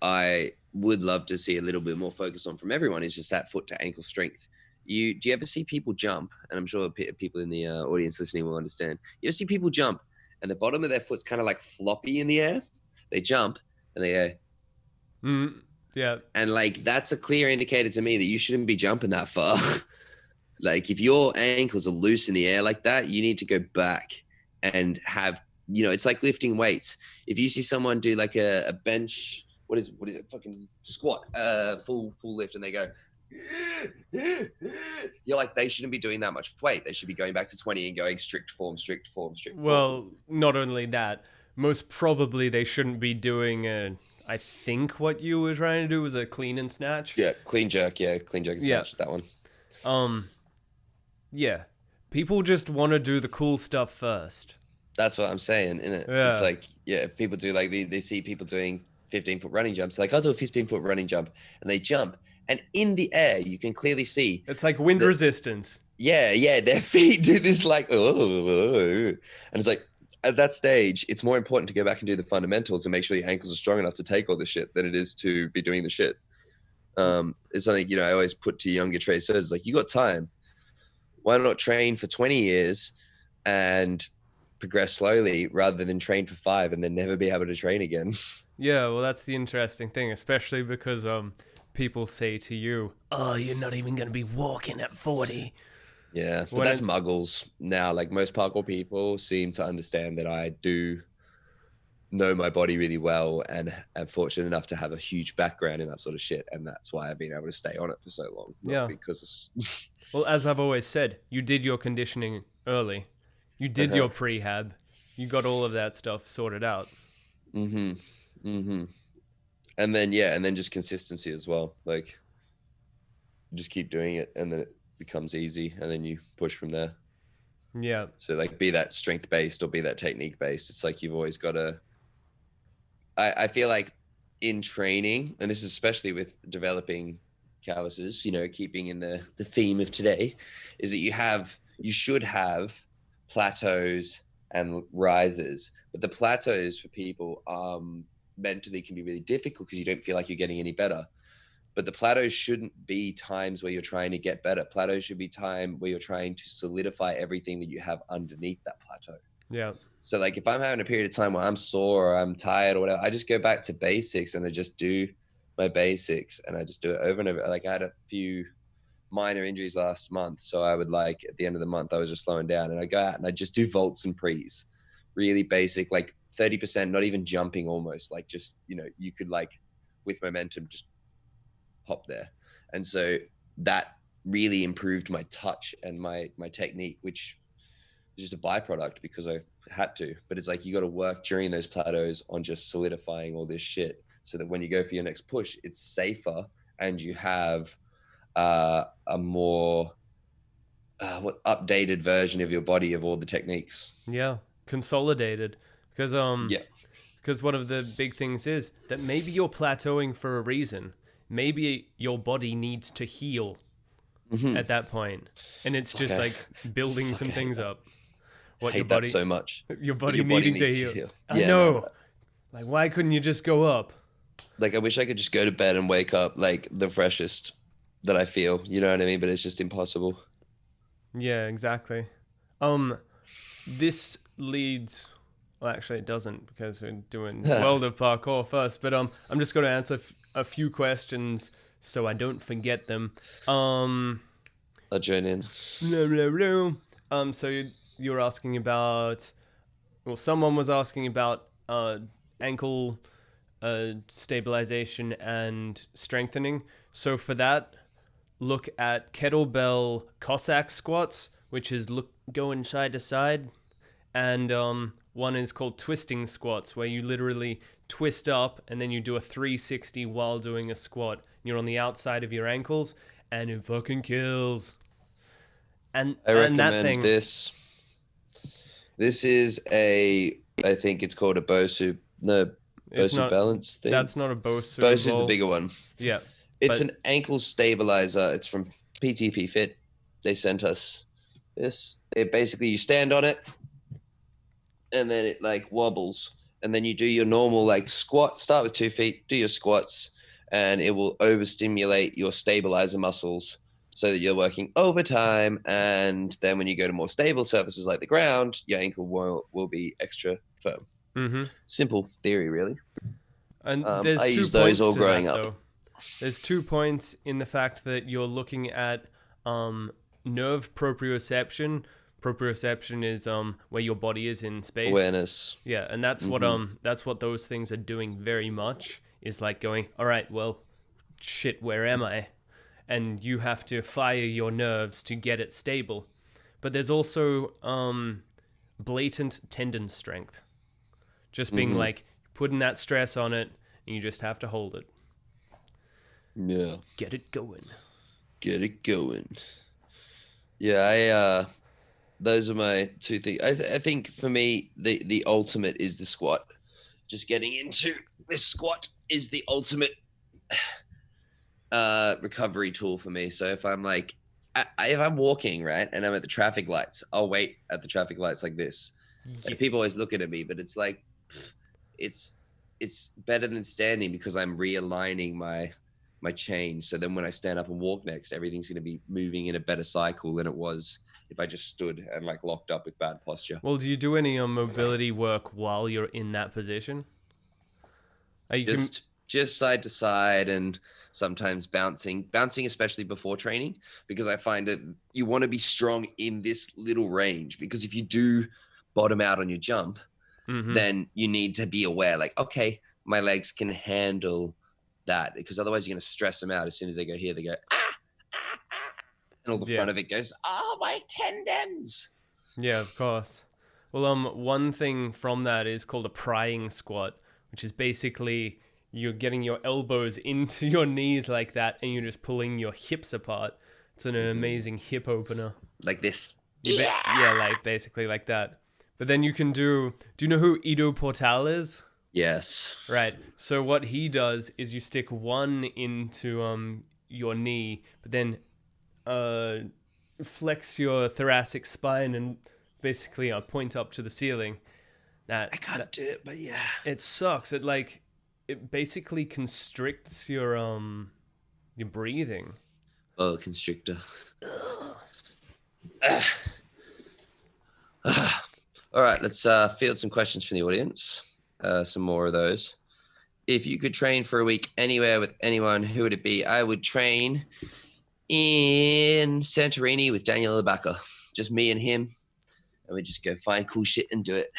I would love to see a little bit more focus on from everyone is just that foot to ankle strength. Do you ever see people jump? And I'm sure people in the audience listening will understand. You ever see people jump and the bottom of their foot's kind of like floppy in the air? They jump and they go, yeah. And like, that's a clear indicator to me that you shouldn't be jumping that far. Like if your ankles are loose in the air like that, you need to go back and have, it's like lifting weights. If you see someone do like a bench, what is it, fucking squat, full lift, and they go, you're like, they shouldn't be doing that much weight. They should be going back to 20 and going strict form, strict form, strict form. Well, not only that, most probably they shouldn't be doing I think what you were trying to do was a clean and snatch. Yeah, clean jerk and snatch, that one. Yeah. People just want to do the cool stuff first. That's what I'm saying, innit? Yeah. It's like, if people do, like, they see people doing 15-foot running jumps, like, I'll do a 15-foot running jump, and they jump, and in the air, you can clearly see. It's like wind resistance. Yeah, their feet do this, like, and it's like, at that stage, it's more important to go back and do the fundamentals and make sure your ankles are strong enough to take all the shit than it is to be doing the shit. It's something, I always put to younger traders, like, you got time. Why not train for 20 years and progress slowly rather than train for 5 and then never be able to train again? Yeah, well, that's the interesting thing, especially because people say to you, "Oh, you're not even going to be walking at 40." Yeah, but that's muggles now. Like, most parkour people seem to understand that I do know my body really well and am fortunate enough to have a huge background in that sort of shit, and that's why I've been able to stay on it for so long. Yeah, because well, as I've always said, you did your conditioning early, you did your prehab, you got all of that stuff sorted out. And then just consistency as well. Like, just keep doing it, and then it becomes easy, and then you push from there. Yeah. So, like, be that strength based or be that technique based. It's like you've always got to. I feel like in training, and this is especially with developing calluses, keeping in the theme of today, is that you should have plateaus and rises. But the plateaus for people mentally can be really difficult because you don't feel like you're getting any better. But the plateaus shouldn't be times where you're trying to get better. Plateaus should be time where you're trying to solidify everything that you have underneath that plateau. Yeah. So, like, if I'm having a period of time where I'm sore or I'm tired or whatever, I just go back to basics and I just do my basics and I just do it over and over. Like, I had a few minor injuries last month. So I would, like, at the end of the month, I was just slowing down and I go out and I just do vaults and prees, really basic, like 30%, not even jumping almost, like, just, you could, like, with momentum, just hop there. And so that really improved my touch and my technique, which is just a byproduct because I had to. But it's like, you got to work during those plateaus on just solidifying all this shit so that when you go for your next push, it's safer and you have a more updated version of your body of all the techniques. Yeah, consolidated. Because because one of the big things is that maybe you're plateauing for a reason. Maybe your body needs to heal at that point, and it's just like building some things up. What, I hate that so much. Your body needing to heal. I know. No. Like, why couldn't you just go up? Like, I wish I could just go to bed and wake up like the freshest that I feel. You know what I mean? But it's just impossible. Yeah, exactly. This leads. Well, actually, it doesn't because we're doing world of parkour first. But I'm just going to answer a few questions so I don't forget them. I'll join in. So you were asking about, well, someone was asking about ankle stabilization and strengthening. So for that, look at kettlebell Cossack squats, which is going side to side, and one is called twisting squats, where you literally twist up and then you do a 360 while doing a squat. You're on the outside of your ankles, and it fucking kills. And I recommend that thing, this. This is I think it's called a Bosu balance thing. That's not a Bosu. Bosu's the bigger one. Yeah. It's an ankle stabilizer. It's from PTP Fit. They sent us this. It basically, you stand on it and then it like wobbles. And then you do your normal like squat. Start with 2 feet, do your squats, and it will overstimulate your stabilizer muscles so that you're working overtime. And then when you go to more stable surfaces like the ground, your ankle will be extra firm. Mm-hmm. Simple theory, really. And I used those all growing up. There's 2 points in the fact that you're looking at nerve proprioception. Proprioception is where your body is in space. Awareness. Yeah, and that's what those things are doing very much, is like going, all right, well, shit, where am I? And you have to fire your nerves to get it stable. But there's also blatant tendon strength. Just being like, putting that stress on it, and you just have to hold it. Yeah. Get it going. Get it going. Yeah, those are my two things. I think for me, the ultimate is the squat. Just getting into this squat is the ultimate recovery tool for me. So if I'm like, if I'm walking, right, and I'm at the traffic lights, I'll wait at the traffic lights like this. Yes. And people always looking at me, but it's like, it's better than standing because I'm realigning my change. So then when I stand up and walk next, everything's going to be moving in a better cycle than it was if I just stood and like locked up with bad posture. Well, do you do any mobility work while you're in that position? Just side to side, and sometimes bouncing, especially before training, because I find that you want to be strong in this little range, because if you do bottom out on your jump, then you need to be aware, like, okay, my legs can handle that, because otherwise you're going to stress them out. As soon as they go here, they go, and all the front of it goes, oh, my tendons. Yeah, of course. Well, one thing from that is called a prying squat, which is basically you're getting your elbows into your knees like that, and you're just pulling your hips apart. It's an amazing hip opener. Like this. Yeah, like basically like that. But then you can do you know who Ido Portal is? Yes. Right. So what he does is you stick one into your knee, but then flex your thoracic spine and basically point up to the ceiling. I can't do it, but yeah. It sucks. It basically constricts your breathing. Oh, constrictor. All right, let's field some questions from the audience. Some more of those. If you could train for a week anywhere with anyone, who would it be? I would train in Santorini with Daniel Labaca. Just me and him. And we just go find cool shit and do it.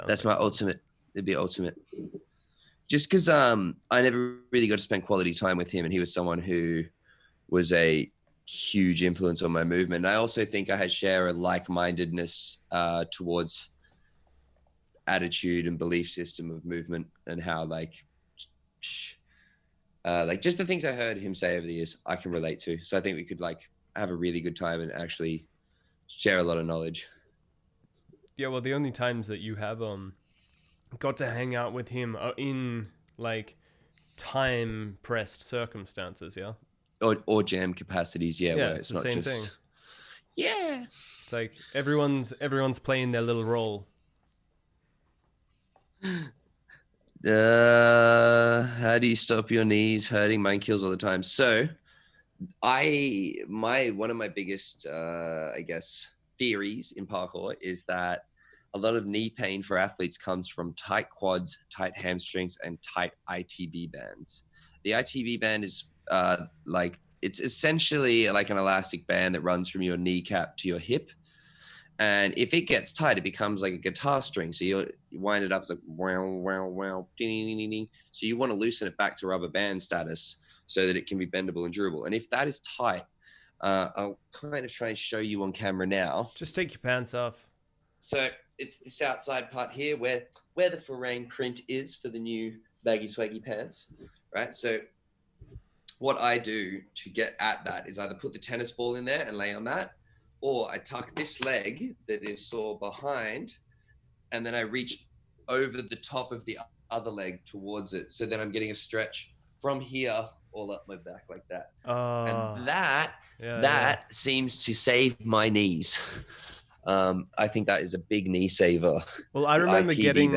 That's my ultimate. It'd be ultimate. Just because I never really got to spend quality time with him, and he was someone who was a huge influence on my movement. And I also think I share a like-mindedness towards attitude and belief system of movement, and how like just the things I heard him say over the years I can relate to. So I think we could like have a really good time and actually share a lot of knowledge. Yeah, well, the only times that you have got to hang out with him are in like time pressed circumstances, yeah, or jam capacities, yeah, where it's the same thing. Yeah, it's like everyone's playing their little role. How do you stop your knees hurting? Mine kills all the time. So one of my biggest I guess theories in parkour is that a lot of knee pain for athletes comes from tight quads, tight hamstrings, and tight ITB bands. The ITB band is it's essentially like an elastic band that runs from your kneecap to your hip. And if it gets tight, it becomes like a guitar string. So you wind it up, it's like wow, wow, wow, ding, ding, ding, ding. So you want to loosen it back to rubber band status so that it can be bendable and durable. And if that is tight, I'll kind of try and show you on camera now. Just take your pants off. So it's this outside part here where the Farang print is for the new baggy swaggy pants, right? So what I do to get at that is either put the tennis ball in there and lay on that, or I tuck this leg that is sore behind, and then I reach over the top of the other leg towards it. So then I'm getting a stretch from here all up my back like that. And that seems to save my knees. I think that is a big knee saver. Well, I remember getting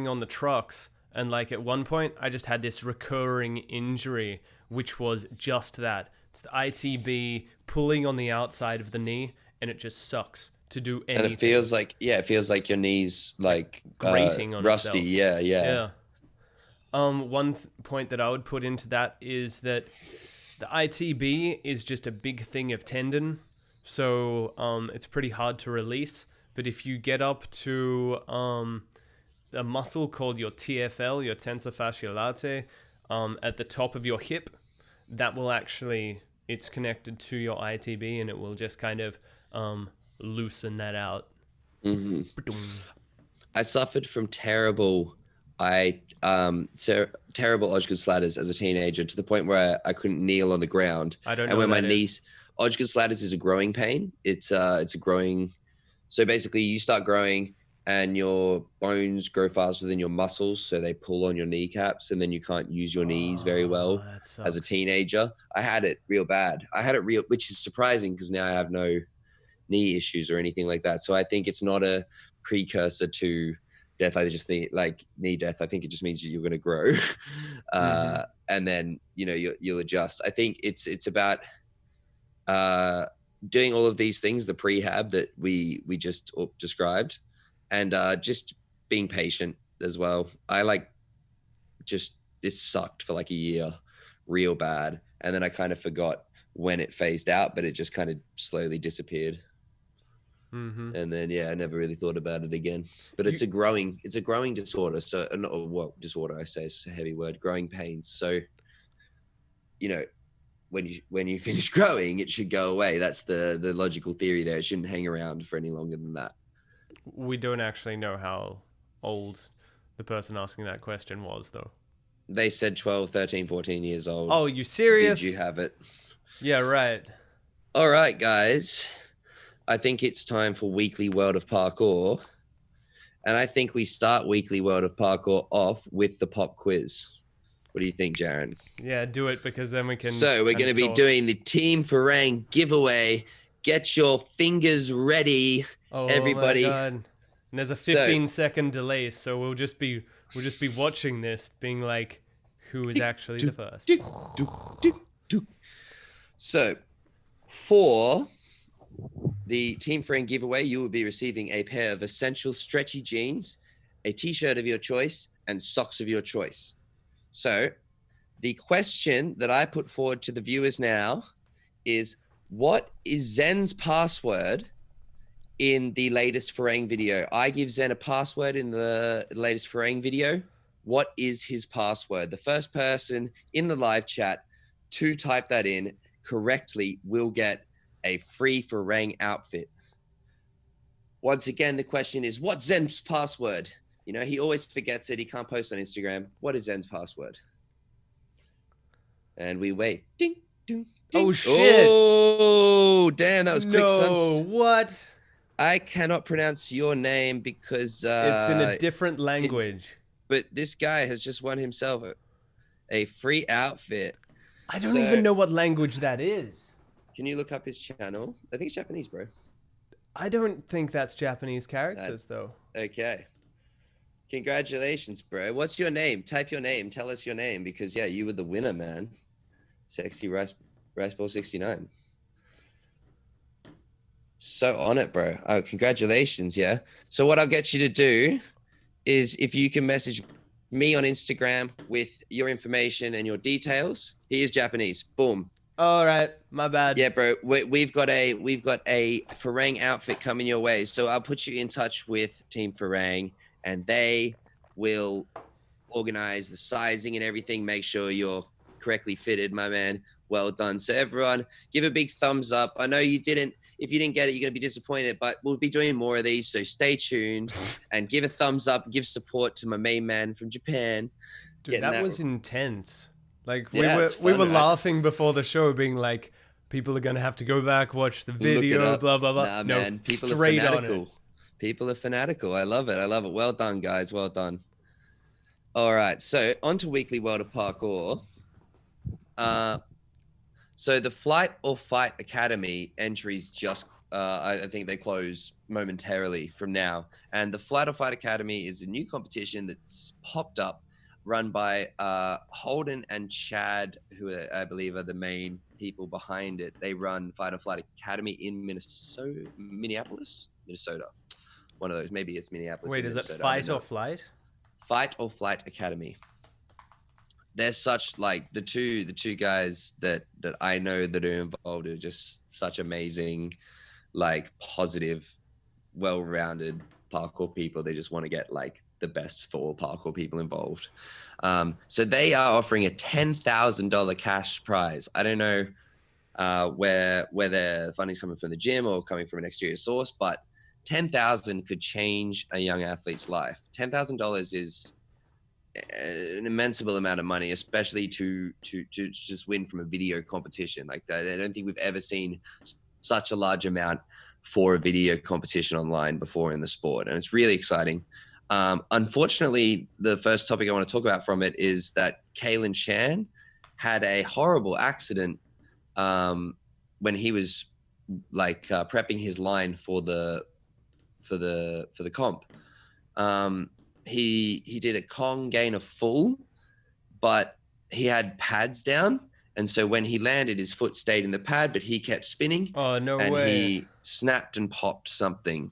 on the trucks, and like at one point I just had this recurring injury, which was just that. It's the ITB pulling on the outside of the knee, and it just sucks to do anything. And it feels like your knees like grating on rusty. Itself. Yeah. One point that I would put into that is that The ITB is just a big thing of tendon, so it's pretty hard to release. But if you get up to a muscle called your TFL, your tensor fasciae latae, at the top of your hip, that will actually, it's connected to your ITB, and it will just kind of loosen that out. Mm-hmm. I suffered from terrible Osgood Slatters as a teenager, to the point where I couldn't kneel on the ground. I don't know and when what my that knees, Osgood Slatters is a growing pain. It's a growing. So basically, you start growing, and your bones grow faster than your muscles, so they pull on your kneecaps, and then you can't use your knees very well. As a teenager, I had it real bad. Which is surprising because now I have no knee issues or anything like that. So I think it's not a precursor to death. I just think like knee death. I think it just means you're going to grow, and then you'll adjust. I think it's about doing all of these things, the prehab that we just described, and just being patient as well. This sucked for like a year real bad, and then I kind of forgot when it phased out, but it just kind of slowly disappeared. And then I never really thought about it again. But it's a growing disorder. So disorder, I say, is a heavy word. Growing pains. So when you finish growing, it should go away. That's the logical theory there. It shouldn't hang around for any longer than that. We don't actually know how old the person asking that question was, though. They said 12, 13, 14 years old. Oh, you serious? Did you have it? Yeah, right. All right, guys. I think it's time for Weekly World of Parkour. And I think we start Weekly World of Parkour off with the pop quiz. What do you think, Jarran? Yeah, do it, because then we can... So we're going to be doing the Team Farang giveaway. Get your fingers ready, everybody. Oh my God. And there's a 15-second delay, so we'll just be watching this, being like, who is actually the first? So, for the Team Farang giveaway, you will be receiving a pair of essential stretchy jeans, a t-shirt of your choice, and socks of your choice. So, the question that I put forward to the viewers now is, what is Zen's password in the latest Farang video? I give Zen a password in the latest Farang video. What is his password? The first person in the live chat to type that in correctly will get a free Farang outfit. Once again, the question is, what's Zen's password? He always forgets it. He can't post on Instagram. What is Zen's password? And we wait. Ding, ding, ding. Oh, shit. Oh, damn. That was quick. No, what? I cannot pronounce your name because... it's in a different language. But this guy has just won himself a free outfit. I don't even know what language that is. Can you look up his channel? I think it's Japanese, bro. I don't think that's Japanese characters, though. Okay. Congratulations, bro. What's your name? Type your name. Tell us your name, because, you were the winner, man. Sexy Rice Ball 69. So on it, bro. Oh, congratulations, yeah. So what I'll get you to do is, if you can message me on Instagram with your information and your details. He is Japanese. Boom. All right, my bad. Yeah, bro. We've got a Farang outfit coming your way. So I'll put you in touch with Team Farang, and they will organize the sizing and everything. Make sure you're correctly fitted, my man. Well done. So everyone, give a big thumbs up. I know you didn't. If you didn't get it, you're going to be disappointed, but we'll be doing more of these. So stay tuned and give a thumbs up. Give support to my main man from Japan. Dude, that was intense. Like, Yeah, we were laughing before the show, being like, people are going to have to go back, watch the video, blah, blah, blah. Nah, no, man, people are straight fanatical. on it. People are fanatical. I love it. I love it. Well done, guys. Well done. All right. So on to Weekly World of Parkour. So the Flight or Fight Academy entries just, I think they close momentarily from now. And the Flight or Fight Academy is a new competition that's popped up, run by Holden and Chad, who I believe are the main people behind it. They run Fight or Flight Academy in Minneapolis. One of those. Maybe it's Minneapolis. Wait, is it Fight or Flight? Fight or Flight Academy. there's such like the two guys that I know that are involved are just such amazing, like positive, well-rounded parkour people. They just want to get like the best for all parkour people involved. So they are offering a $10,000 cash prize. I don't know where the funding's coming from, the gym or coming from an exterior source, but 10,000 could change a young athlete's life. $10,000 is an immense amount of money, especially to just win from a video competition like that. I don't think we've ever seen such a large amount for a video competition online before in the sport, and it's really exciting. Unfortunately, the first topic I want to talk about from it is that Kalen Chan had a horrible accident when he was like prepping his line for the comp. He did a Kong gain of full, but he had pads down, and so when he landed, his foot stayed in the pad, but he kept spinning. Oh, no and way. He snapped and popped something.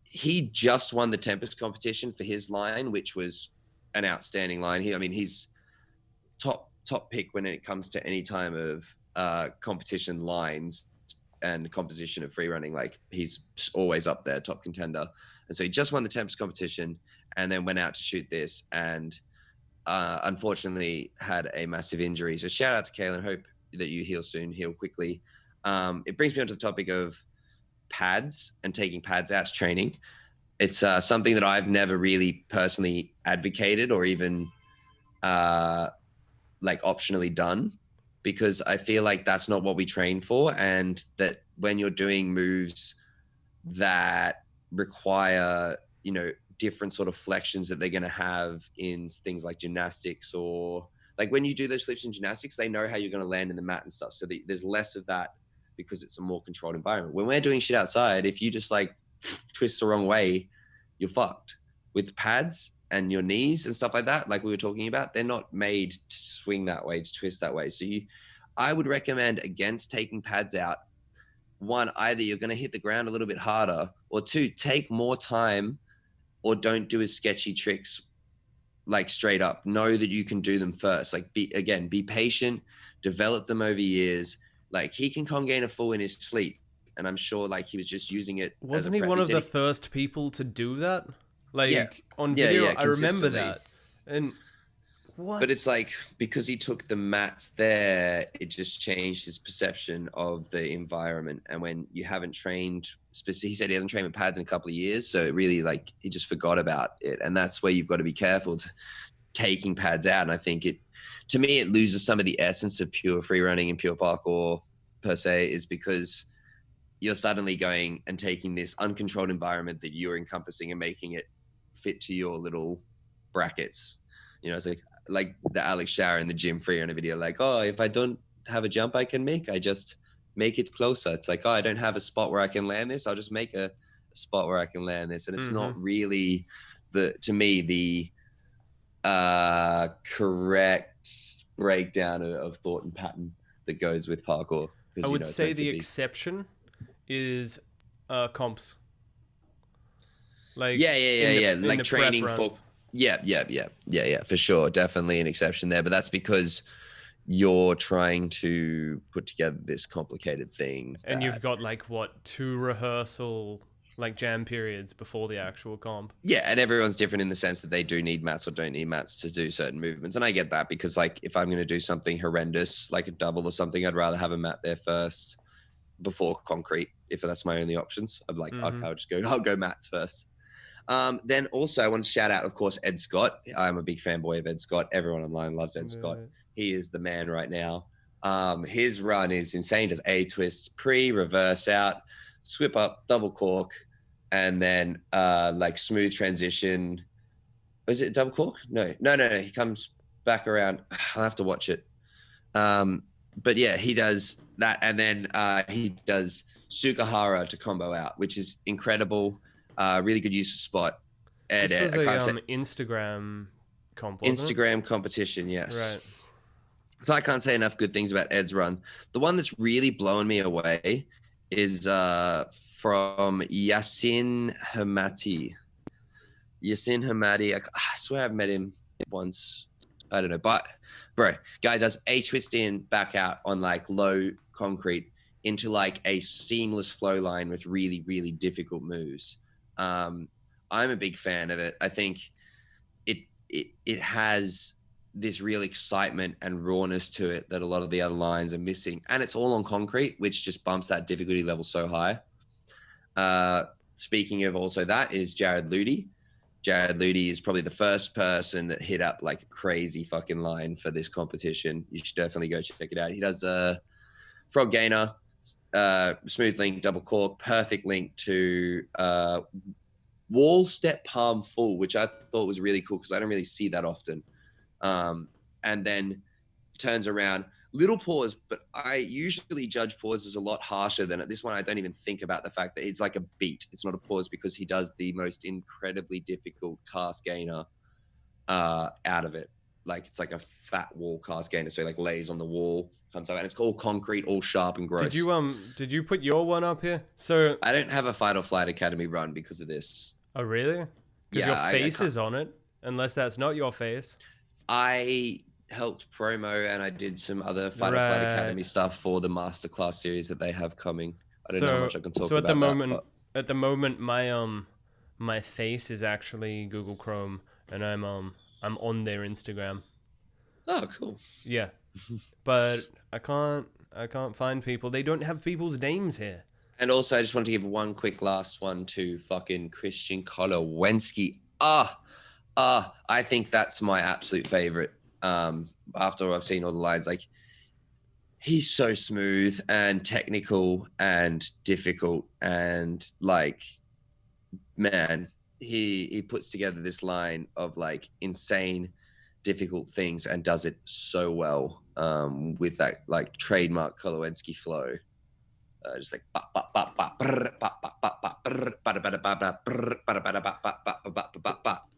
He just won the Tempest competition for his line, which was an outstanding line. He's top pick when it comes to any time of competition lines and composition of free running. Like, he's always up there, top contender. And so he just won the Tempest competition and then went out to shoot this, and unfortunately had a massive injury. So shout out to Kalen. Hope that you heal soon, heal quickly. It brings me on to the topic of pads and taking pads out to training. It's something that I've never really personally advocated or even like optionally done, because I feel like that's not what we train for, and that when you're doing moves that require, different sort of flexions that they're going to have in things like gymnastics, or like when you do those flips in gymnastics, they know how you're going to land in the mat and stuff. So there's less of that because it's a more controlled environment. When we're doing shit outside, if you just like twist the wrong way, you're fucked. With pads and your knees and stuff like that, like we were talking about, they're not made to swing that way, to twist that way. So I would recommend against taking pads out. One, either you're going to hit the ground a little bit harder, or two, take more time or don't do as sketchy tricks like straight up. Know that you can do them first. Like, be patient, develop them over years. Like, he can congain a full in his sleep, and I'm sure like he was just using it. Wasn't he one of the first people to do that? Like, on video, I remember that. And what? But it's like, because he took the mats there, it just changed his perception of the environment. And when you haven't trained, he said he hasn't trained with pads in a couple of years. So it really, like, he just forgot about it. And that's where you've got to be careful taking pads out. And I think to me, it loses some of the essence of pure free running and pure parkour per se, is because you're suddenly going and taking this uncontrolled environment that you're encompassing and making it fit to your little brackets. It's like the Alex Shower in the gym free on a video, like, oh, if I don't have a jump I can make, I just make it closer. It's like, oh, I don't have a spot where I can land this, I'll just make a spot where I can land this. And it's not really to me the correct breakdown of thought and pattern that goes with parkour. I would say the exception is comps. Like, like training for for sure, definitely an exception there, but that's because you're trying to put together this complicated thing, and you've got like 2 rehearsal like jam periods before the actual comp. And everyone's different in the sense that they do need mats or don't need mats to do certain movements, and I get that, because like if I'm going to do something horrendous like a double or something, I'd rather have a mat there first before concrete. If that's my only options, I'm like, I'll go mats first. Then also I want to shout out, of course, Ed Scott. I'm a big fanboy of Ed Scott. Everyone online loves Ed Scott. He is the man right now. His run is insane. Does A twists, reverse out, swip up, double cork, and then like smooth transition. Is it double cork? No. He comes back around. I'll have to watch it. But yeah, he does that, and then he does Sukahara to combo out, which is incredible. Really good use of spot. And this was a Instagram comp, Instagram competition, yes. Right. So I can't say enough good things about Ed's run. The one that's really blown me away is from Yasin Hamati. I swear I've met him once I don't know, but bro, guy does a twist in, back out on like low concrete into like a seamless flow line with really, really difficult moves. I'm a big fan of it. I think it has this real excitement and rawness to it that a lot of the other lines are missing. And it's all on concrete, which just bumps that difficulty level so high. Speaking of also that is Jarran Zen. Jarran Zen is probably the first person that hit up like a crazy fucking line for this competition. You should definitely go check it out. He does a frog gainer, smooth link, double core, perfect link to wall step palm full, which I thought was really cool because I don't really see that often. And then turns around, little pause, but I usually judge pauses a lot harsher than at this one. I don't even think about the fact that it's like a beat. It's not a pause because he does the most incredibly difficult cast gainer out of it. Like it's like a fat wall cast gainer. So he like lays on the wall, comes up, and it's all concrete, all sharp and gross. Did you put your one up here? So I don't have a Fight or Flight Academy run because of this. Oh really? Because Yeah, your face is on it, unless that's not your face. I helped promo and I did some other Fight or Flight Academy stuff for the masterclass series that they have coming. I don't know how much I can talk about. So at the moment, my face is actually Google Chrome, and I'm on their Instagram. Oh, cool. Yeah, but I can't find people. They don't have people's names here. And also, I just want to give one quick last one to fucking Christian Kolowensky. I think that's my absolute favorite. After I've seen all the lines, like he's so smooth and technical and difficult, and like, man, he puts together this line of like insane, difficult things and does it so well with that like trademark Kolowensky flow. Just like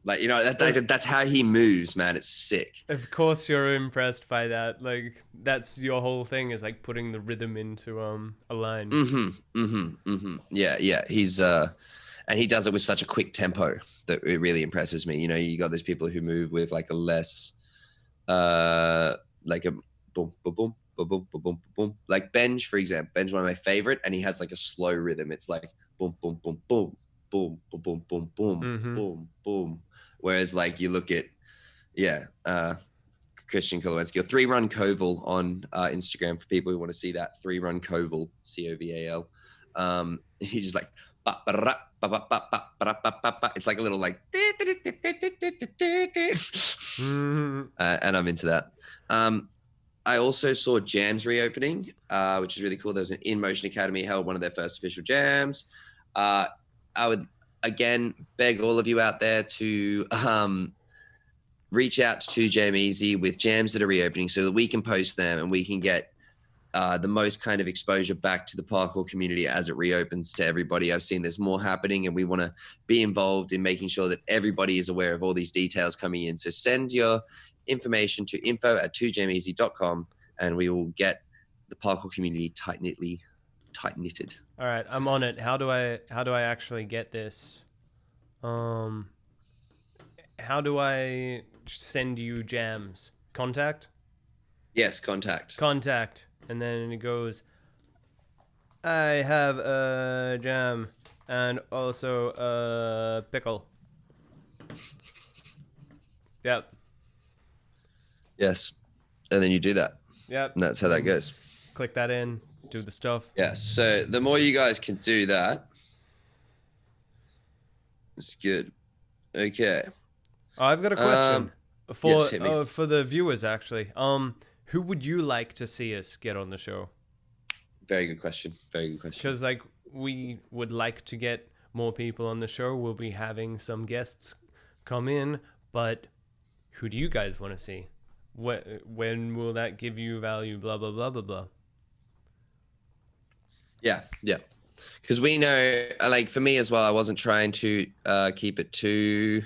like, you know, that's how he moves, man. It's sick. Of course you're impressed by that. Like that's your whole thing, is like putting the rhythm into a line. Yeah. He's and he does it with such a quick tempo that it really impresses me. You know, you got those people who move with like a less like a boom boom boom boom, boom, boom, boom, boom. Like Benj, for example. Benj, one of my favorite, and he has like a slow rhythm. It's like boom, boom, boom, boom, boom, boom, boom, boom, boom, boom, boom. Whereas like you look at, Christian Kolowensky, or 3-Run Koval on Instagram for people who want to see that. 3-Run Koval, Coval. He's just like, it's like a little like, and I'm into that. I also saw Jams reopening, which is really cool. There was an In Motion Academy held one of their first official jams. I would, again, beg all of you out there to reach out to Jam Easy with jams that are reopening so that we can post them and we can get the most kind of exposure back to the parkour community as it reopens to everybody. I've seen there's more happening, and we want to be involved in making sure that everybody is aware of all these details coming in. So send your information to info@2jameasy.com and we will get the parkour community tight knitted. All right, I'm on it. How do I actually get this? How do I send you jams? Contact? Yes, contact. And then it goes, I have a jam and also a pickle. Yep. Yes. And then you do that. Yep. And that's how that goes. Click that in, do the stuff. Yes. So the more you guys can do that, it's good. Okay. I've got a question yes, for the viewers, actually. Who would you like to see us get on the show? Very good question. Because like we would like to get more people on the show. We'll be having some guests come in, but who do you guys want to see? When will that give you value? Blah blah blah blah blah. Yeah. Because we know, like for me as well, I wasn't trying to keep it too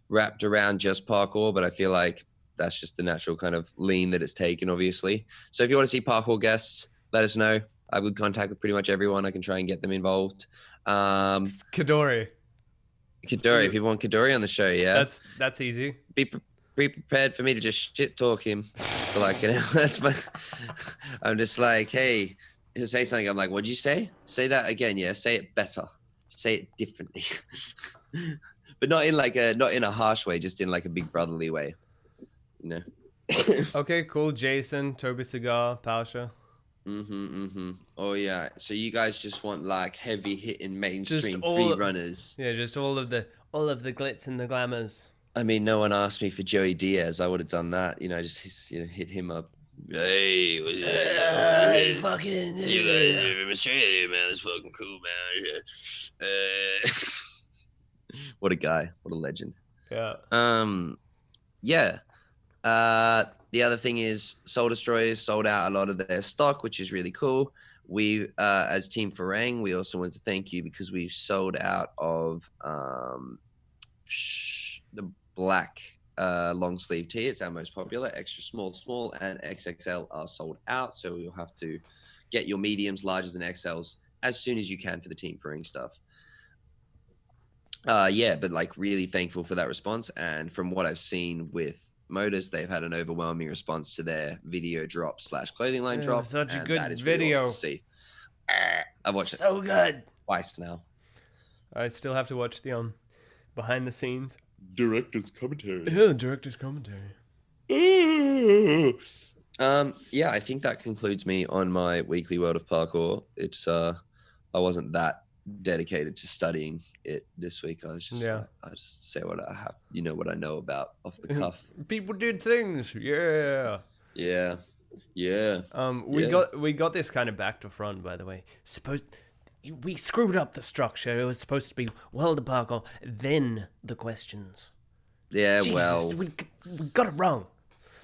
wrapped around just parkour, but I feel like that's just the natural kind of lean that it's taken, obviously. So if you want to see parkour guests, let us know. I have good contact with pretty much everyone. I can try and get them involved. Kadori, people want Kadori on the show, yeah? That's easy. Be prepared for me to just shit talk him for like an hour. That's my. I'm just like, hey, he'll say something. I'm like, what'd you say? Say that again. Yeah, say it better. Say it differently. But not in a harsh way, just in like a big brotherly way, you know. Okay, cool. Jason, Toby Cigar, Pasha. Oh yeah. So you guys just want like heavy hitting mainstream all, free runners. Yeah, just all of the glitz and the glamours. I mean, no one asked me for Joey Diaz. I would have done that, you know, just hit him up. Hey, fucking, you guys are in Australia, man. It's fucking cool, man. What a guy! What a legend. Yeah. Yeah. The other thing is Soul Destroyers sold out a lot of their stock, which is really cool. We, as Team Farang, we also want to thank you because we've sold out of the black long sleeve tee. It's our most popular. Extra small, and XXL are sold out. So you'll have to get your mediums, larges, and XLs as soon as you can for the Team Farang stuff. Yeah, but like really thankful for that response. And from what I've seen with Modus, they've had an overwhelming response to their video drop / clothing line drop. Such a good that is video. really awesome to see. I've watched it so good twice now. I still have to watch the behind the scenes Director's commentary. Director's commentary. Yeah, I think that concludes me on my weekly World of Parkour. It's I wasn't that dedicated to studying it this week. I was just I just say what I have, what I know about off the cuff. People did things. Yeah. We got this kind of back to front, by the way. We screwed up the structure. It was supposed to be World of Parkour, then the questions. Yeah, Jesus, well, we got it wrong.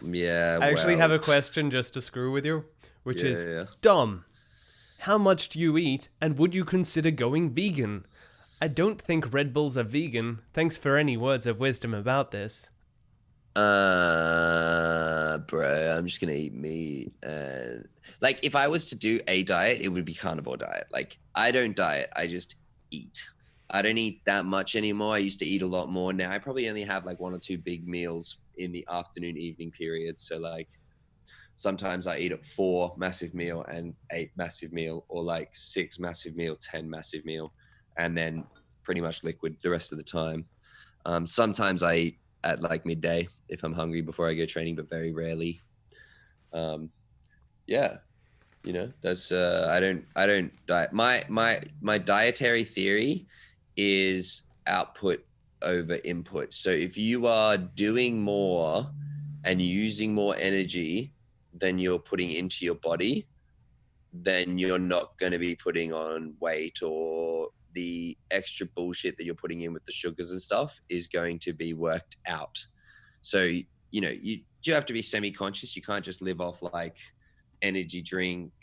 Yeah, I actually have a question just to screw with you, which is Dom. How much do you eat, and would you consider going vegan? I don't think Red Bulls are vegan. Thanks for any words of wisdom about this. Bro, I'm just gonna eat meat, and like if I was to do a diet, it would be carnivore diet. Like I don't diet, I just eat. I don't eat that much anymore. I used to eat a lot more. Now I probably only have like 1 or 2 big meals in the afternoon, evening period. So like sometimes I eat at 4 massive meal and 8 massive meal, or like 6 massive meal, 10 massive meal, and then pretty much liquid the rest of the time. Sometimes I eat at like midday if I'm hungry before I go training, but very rarely. Yeah, that's I don't diet. My dietary theory is output over input. So if you are doing more and using more energy than you're putting into your body, then you're not going to be putting on weight, or the extra bullshit that you're putting in with the sugars and stuff is going to be worked out. So, you do have to be semi-conscious. You can't just live off like energy drink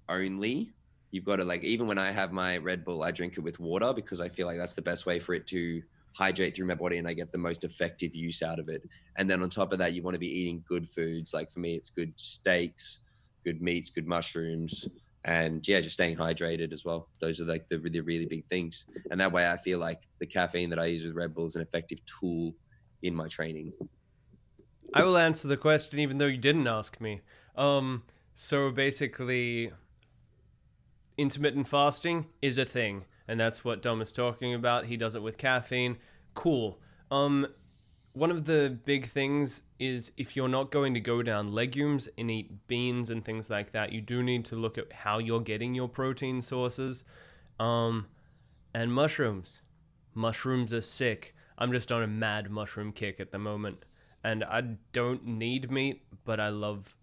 only. You've got to like, even when I have my Red Bull, I drink it with water because I feel like that's the best way for it to hydrate through my body and I get the most effective use out of it. And then on top of that, you want to be eating good foods. Like for me, it's good steaks, good meats, good mushrooms, and just staying hydrated as well. Those are like the really, really big things. And that way I feel like the caffeine that I use with Red Bull is an effective tool in my training. I will answer the question even though you didn't ask me. So basically, intermittent fasting is a thing, and that's what Dom is talking about. He does it with caffeine. Cool. One of the big things is if you're not going to go down legumes and eat beans and things like that, you do need to look at how you're getting your protein sources. And mushrooms. Mushrooms are sick. I'm just on a mad mushroom kick at the moment. And I don't need meat, but I love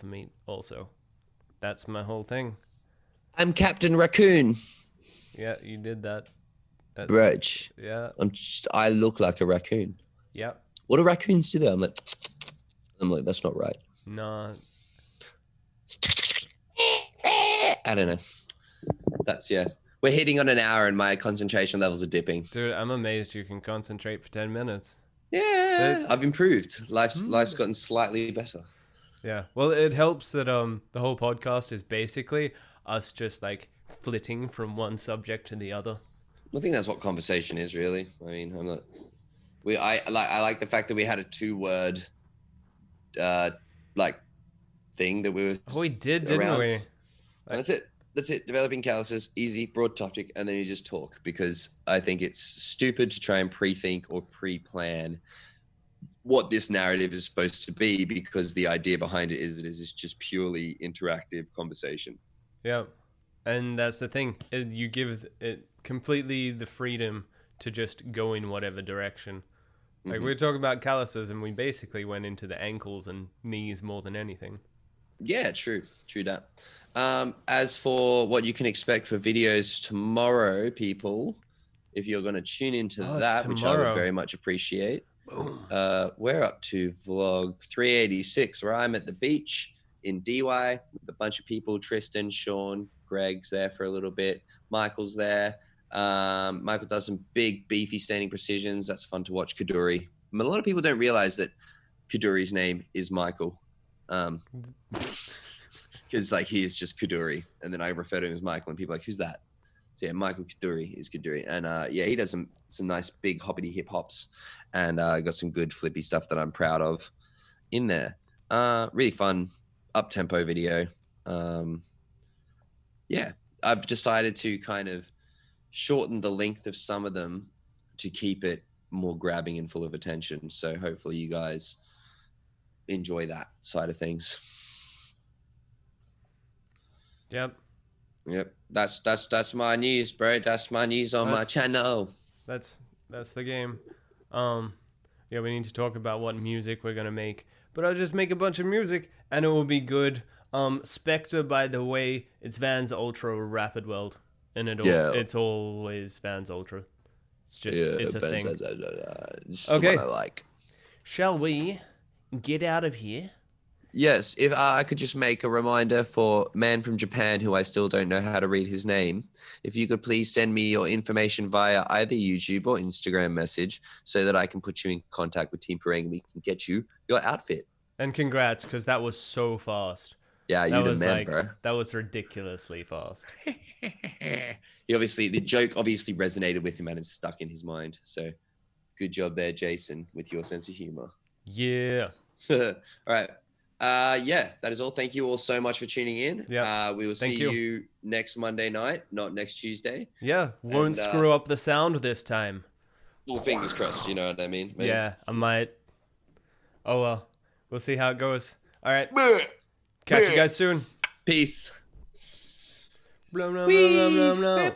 meat also. That's my whole thing. I'm Captain Raccoon. Yeah, you did that. Roach. Yeah. I look like a raccoon. Yep. What do raccoons do there? I'm like, that's not right. No. I don't know. That's, we're hitting on an hour and my concentration levels are dipping. Dude, I'm amazed you can concentrate for 10 minutes. Yeah, I've improved. Life's gotten slightly better. Yeah. Well, it helps that the whole podcast is basically us just like flitting from one subject to the other. I think that's what conversation is, really. I mean, I'm not I like the fact that we had a 2-word like thing that we were Oh, we did, didn't around. we? And that's it. That's it. Developing calluses, easy, broad topic, and then you just talk, because I think it's stupid to try and pre-think or pre-plan what this narrative is supposed to be, because the idea behind it is that it's just purely interactive conversation. Yeah. And that's the thing. You give it completely the freedom to just go in whatever direction. Like, we were talking about calluses, and we basically went into the ankles and knees more than anything. Yeah, true that. As for what you can expect for videos tomorrow, people, if you're going to tune into that, which I would very much appreciate. Boom. We're up to vlog 386, where I'm at the beach in DY with a bunch of people. Tristan, Sean, Greg's there for a little bit. Michael's there. Michael does some big beefy standing precisions. That's fun to watch. Kaduri. I mean, a lot of people don't realize that Kaduri's name is Michael, because like he is just Kaduri, and then I refer to him as Michael, and people are like, who's that? So yeah, Michael Kaduri is Kaduri, and yeah, he does some nice big hoppity hip hops, and got some good flippy stuff that I'm proud of in there. Really fun up tempo video. Yeah, I've decided to kind of shorten the length of some of them to keep it more grabbing and full of attention. So hopefully you guys enjoy that side of things. Yep. That's my news, bro. That's my news on my channel. That's the game. Yeah, we need to talk about what music we're gonna make. But I'll just make a bunch of music and it will be good. Spectre, by the way, it's Vans Ultra Rapid Weld. And it's always Vans Ultra. It's just it's a thing. Okay. The one I like. Shall we get out of here? Yes, if I could just make a reminder for man from Japan, who I still don't know how to read his name, if you could please send me your information via either YouTube or Instagram message so that I can put you in contact with Team Prying and we can get you your outfit. And congrats, because that was so fast. Yeah, you the man, bro. That was ridiculously fast. The joke obviously resonated with him and it's stuck in his mind. So good job there, Jason, with your sense of humor. Yeah. All right. Yeah, that is all. Thank you all so much for tuning in. Yeah. We will see you next Monday night, not next Tuesday. Yeah, won't screw up the sound this time. Well, fingers crossed, you know what I mean? Maybe. Yeah, I might. Oh well, we'll see how it goes. All right. Catch you guys soon. Peace. Blah, blah, blah, blah, blah, blah.